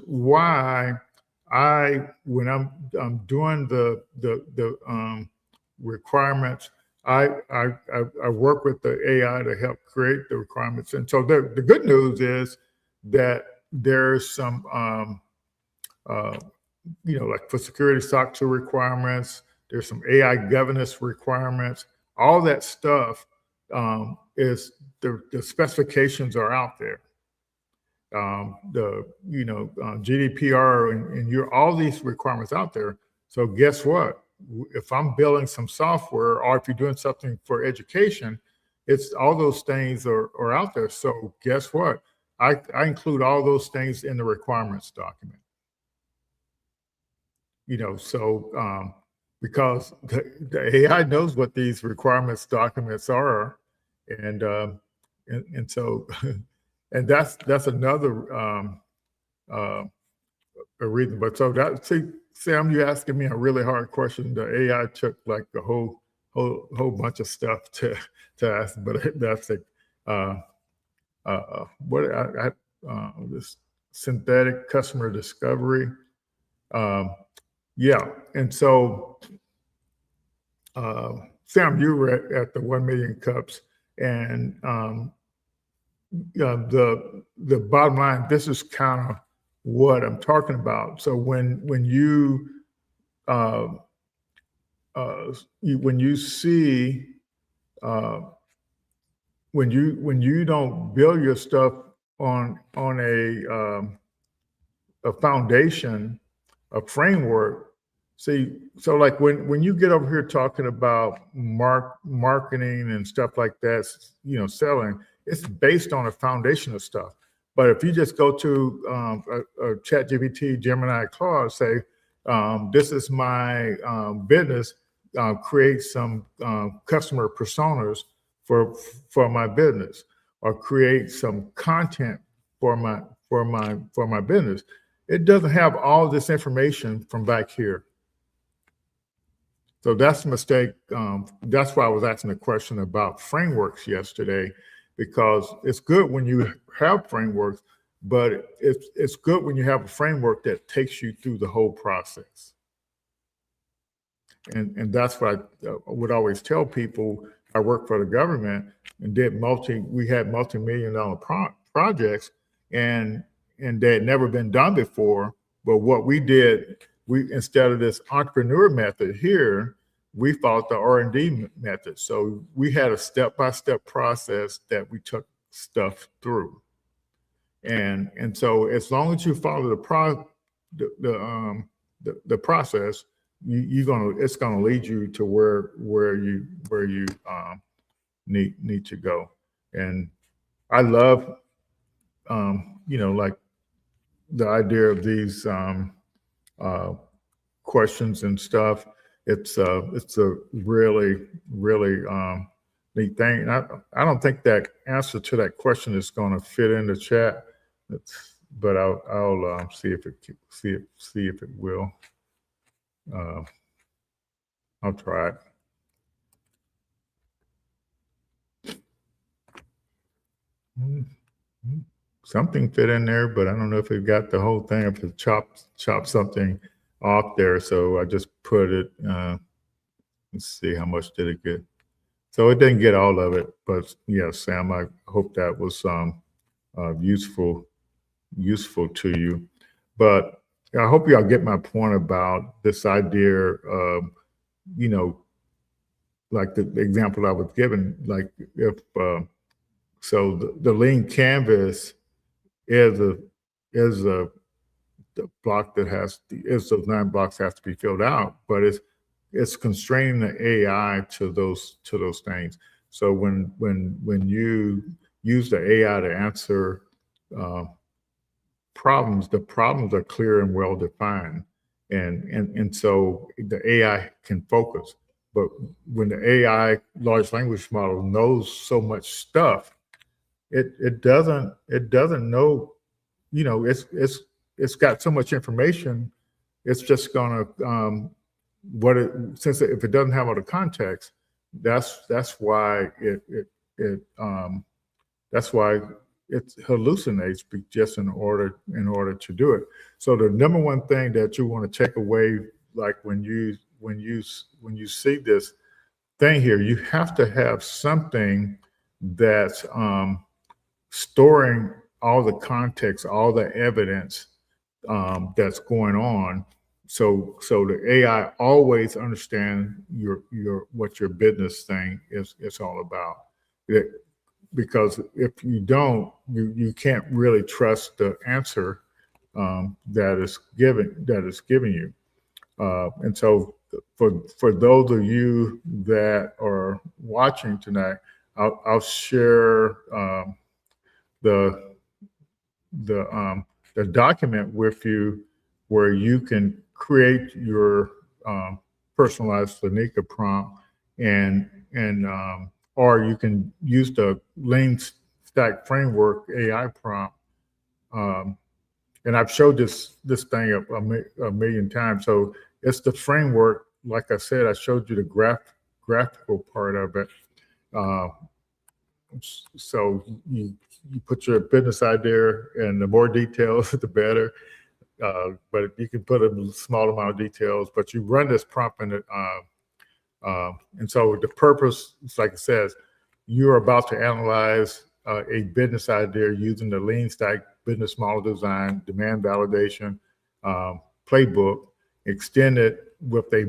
why when I'm doing the requirements, I work with the AI to help create the requirements. And so the good news is that there's some, like for security SOC 2 requirements, There's some AI governance requirements. All that stuff is the specifications are out there. GDPR and all these requirements out there. So guess what? If I'm building some software, or if you're doing something for education, it's all those things are out there. So guess what? I include all those things in the requirements document. Because the AI knows what these requirements documents are, and so and that's another a reason. But so that, see, Sam, you're asking me a really hard question. The AI took like a whole bunch of stuff to ask, but that's like this synthetic customer discovery. Yeah, and so Sam, you were at the 1 million cups, and the bottom line, this is kind of what I'm talking about. So when you see when you don't build your stuff on a foundation, a framework. See, so like when you get over here talking about marketing and stuff like that, selling, it's based on a foundation of stuff. But if you just go to a ChatGPT, Gemini, Claude, say, this is my business, create some customer personas for my business, or create some content for my business. It doesn't have all this information from back here. So that's a mistake. That's why I was asking a question about frameworks yesterday, because it's good when you have frameworks, but it's good when you have a framework that takes you through the whole process. And that's what I would always tell people. I worked for the government and we had multi-million-dollar projects, and they had never been done before. But what we did, instead of this entrepreneur method here, we followed the R&D method. So we had a step-by-step process that we took stuff through. And so as long as you follow the process, it's gonna lead you to where you need to go. And I love like the idea of these questions and stuff. It's a really neat thing. And I don't think that answer to that question is going to fit in the chat. But I'll see if it will. I'll try it. Something fit in there, but I don't know if it got the whole thing, if it chopped something off there. So I just put it, let's see, how much did it get? So it didn't get all of it, but yeah, Sam, I hope that was useful to you. But I hope y'all get my point about this idea of, like the example I was given, like if, so the lean canvas is the block that those 9 blocks have to be filled out, but it's constraining the AI to those things. So when you use the AI to answer problems, the problems are clear and well defined, and so the AI can focus. But when the AI large language model knows so much stuff, it doesn't know, it's got so much information, it's just gonna since if it doesn't have all the context, that's why it hallucinates just in order to do it. So the number one thing that you want to take away, like when you see this thing here, you have to have something that's storing all the context, all the evidence that's going on, so the AI always understand what your business thing is all about. Because if you don't, you can't really trust the answer that is given you. And so for those of you that are watching tonight, I'll share the the document with you where you can create your personalized Lanika prompt, and or you can use the Lean Stack Framework AI prompt. And I've showed this thing a million times. So it's the framework. Like I said, I showed you the graphical part of it. So you put your business idea, and the more details, the better. But you can put a small amount of details. But you run this prompt in it, and so the purpose, it's like it says, you're about to analyze a business idea using the Lean Stack business model design, demand validation playbook, extend it with a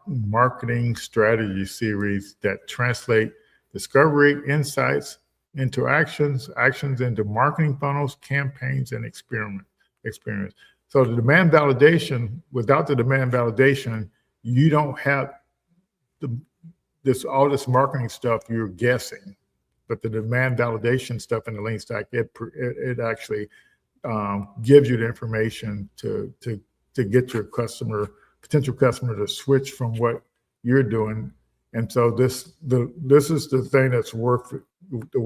marketing strategy series that translate discovery insights into actions into marketing funnels, campaigns, and experience. So the demand validation, without the demand validation, you don't have all this marketing stuff you're guessing. But the demand validation stuff in the Lean Stack, it actually gives you the information to get your potential customer to switch from what you're doing. And so this is the thing that's worth the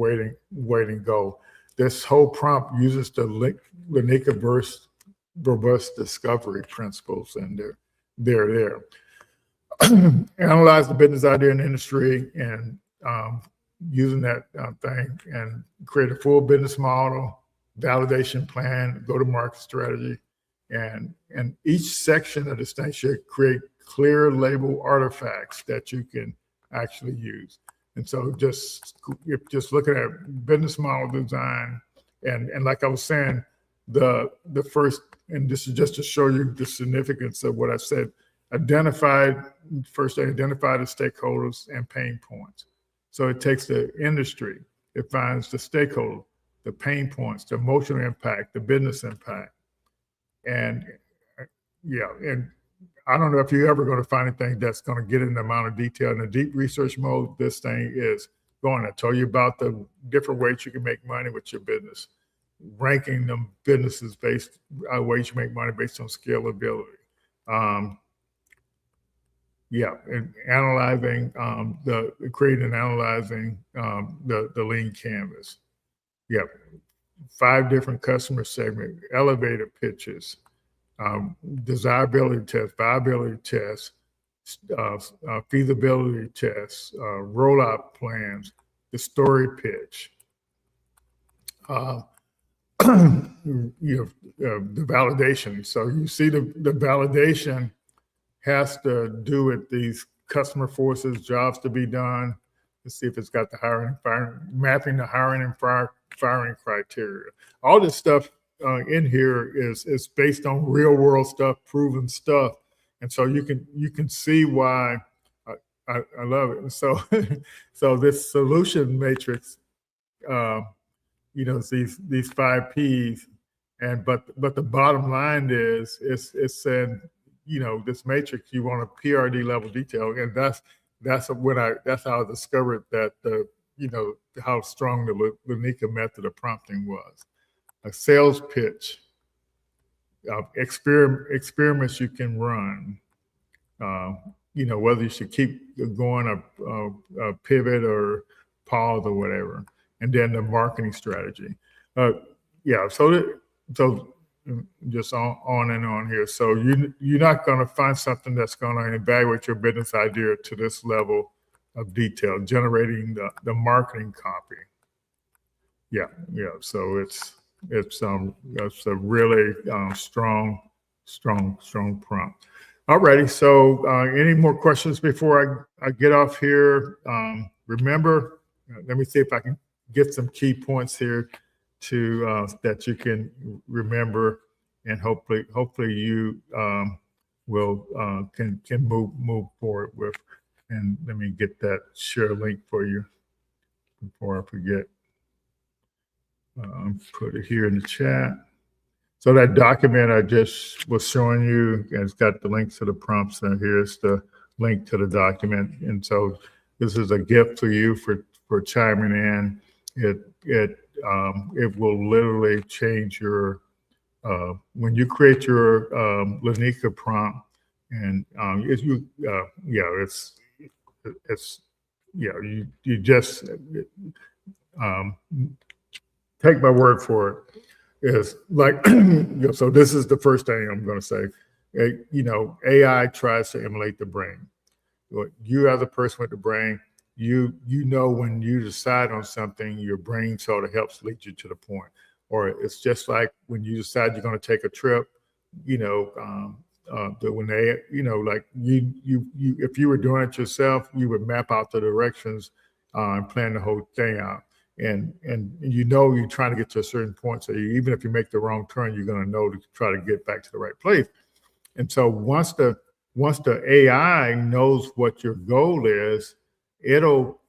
waiting go. This whole prompt uses the Lanika robust discovery principles, and they're there. Analyze the business idea in the industry, and using that thing, and create a full business model, validation plan, go-to-market strategy, and each section of this thing should create clear label artifacts that you can actually use. And so just looking at business model design, and like I was saying, the first, and this is just to show you the significance of what I said, identify the stakeholders and pain points. So it takes the industry, it finds the stakeholder, the pain points, the emotional impact, the business impact. And and I don't know if you're ever going to find anything that's going to get in the amount of detail. In the deep research mode, this thing is going to tell you about the different ways you can make money with your business, ranking them businesses based on ways you make money based on scalability. And analyzing creating and analyzing the lean canvas. 5 different customer segments, elevator pitches, desirability tests, viability tests, feasibility tests, rollout plans, the story pitch, the validation. So you see the validation has to do with these customer forces, jobs to be done. Let's see if it's got the mapping the hiring and firing criteria. All this stuff in here is based on real world stuff, proven stuff, and so you can see why I love it. And so so this solution matrix, these 5 P's, but the bottom line is it's said, this matrix, you want a PRD level detail, and that's how I discovered that how strong the Lanika method of prompting was. A sales pitch, experiments you can run, whether you should keep going a pivot or pause or whatever, and then the marketing strategy. So just on and on here. So you're not going to find something that's going to evaluate your business idea to this level of detail, generating the marketing copy. So it's a really strong prompt. Alrighty. So any more questions before I get off here? Remember, let me see if I can get some key points here to that you can remember, and hopefully you will can move forward with. And let me get that share link for you before I forget. Put it here in the chat. So that document I just was showing you, and it's got the links to the prompts, and here's the link to the document. And so this is a gift for you for chiming in. It will literally change your when you create your Lanika prompt, and you just take my word for it. Is like, so this is the first thing I'm going to say. AI tries to emulate the brain. You as a person with the brain, you know when you decide on something, your brain sort of helps lead you to the point. Or it's just like when you decide you're going to take a trip, when they, like if you were doing it yourself, you would map out the directions and plan the whole thing out. And you're trying to get to a certain point. So even if you make the wrong turn, you're going to know to try to get back to the right place. And so once the AI knows what your goal is, it'll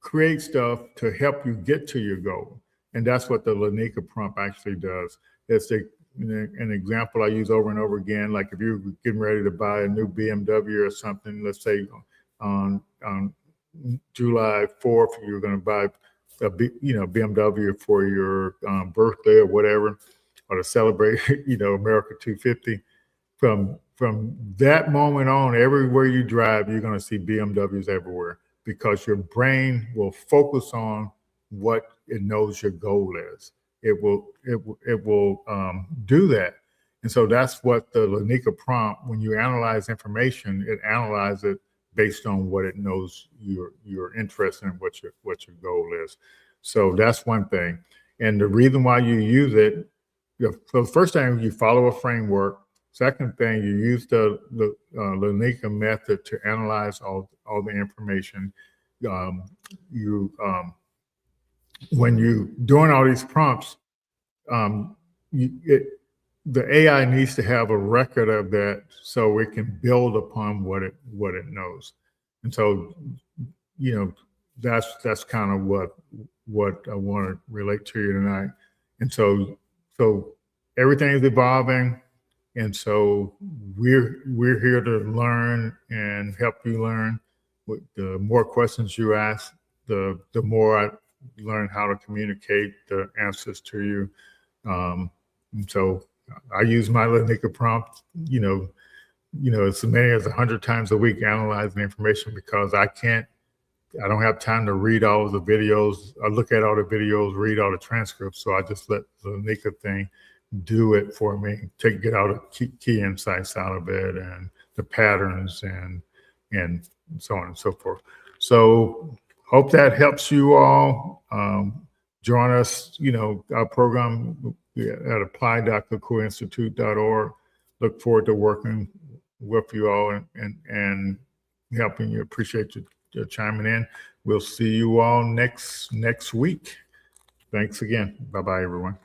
create stuff to help you get to your goal. And that's what the Lanika prompt actually does. It's an example I use over and over again. Like if you're getting ready to buy a new BMW or something, let's say on July 4th, you're going to buy a BMW for your birthday or whatever, or to celebrate America 250. From that moment on, everywhere you drive, you're going to see BMWs everywhere, because your brain will focus on what it knows your goal is. It will do that. And so that's what the Lanika prompt, when you analyze information, it analyzes it based on what it knows you're interested in, what your goal is. So that's one thing. And the reason why you use it, so the first thing, you follow a framework. Second thing, you use the Lanika method to analyze all the information. When you doing all these prompts, the AI needs to have a record of that so it can build upon what it knows. And so, that's kind of what I want to relate to you tonight. And so everything is evolving. And so we're here to learn and help you learn. The more questions you ask, the more I learn how to communicate the answers to you. And so I use my Lanika prompt, as many as 100 times a week, analyzing information, because I don't have time to read all of the videos. I look at all the videos, read all the transcripts. So I just let the Lanika thing do it for me, get all the key insights out of it, and the patterns and so on and so forth. So hope that helps you all. Join us, our program at apply.kakuinstitute.org. Look forward to working with you all and helping you. Appreciate you chiming in. We'll see you all next week. Thanks again. Bye-bye, everyone.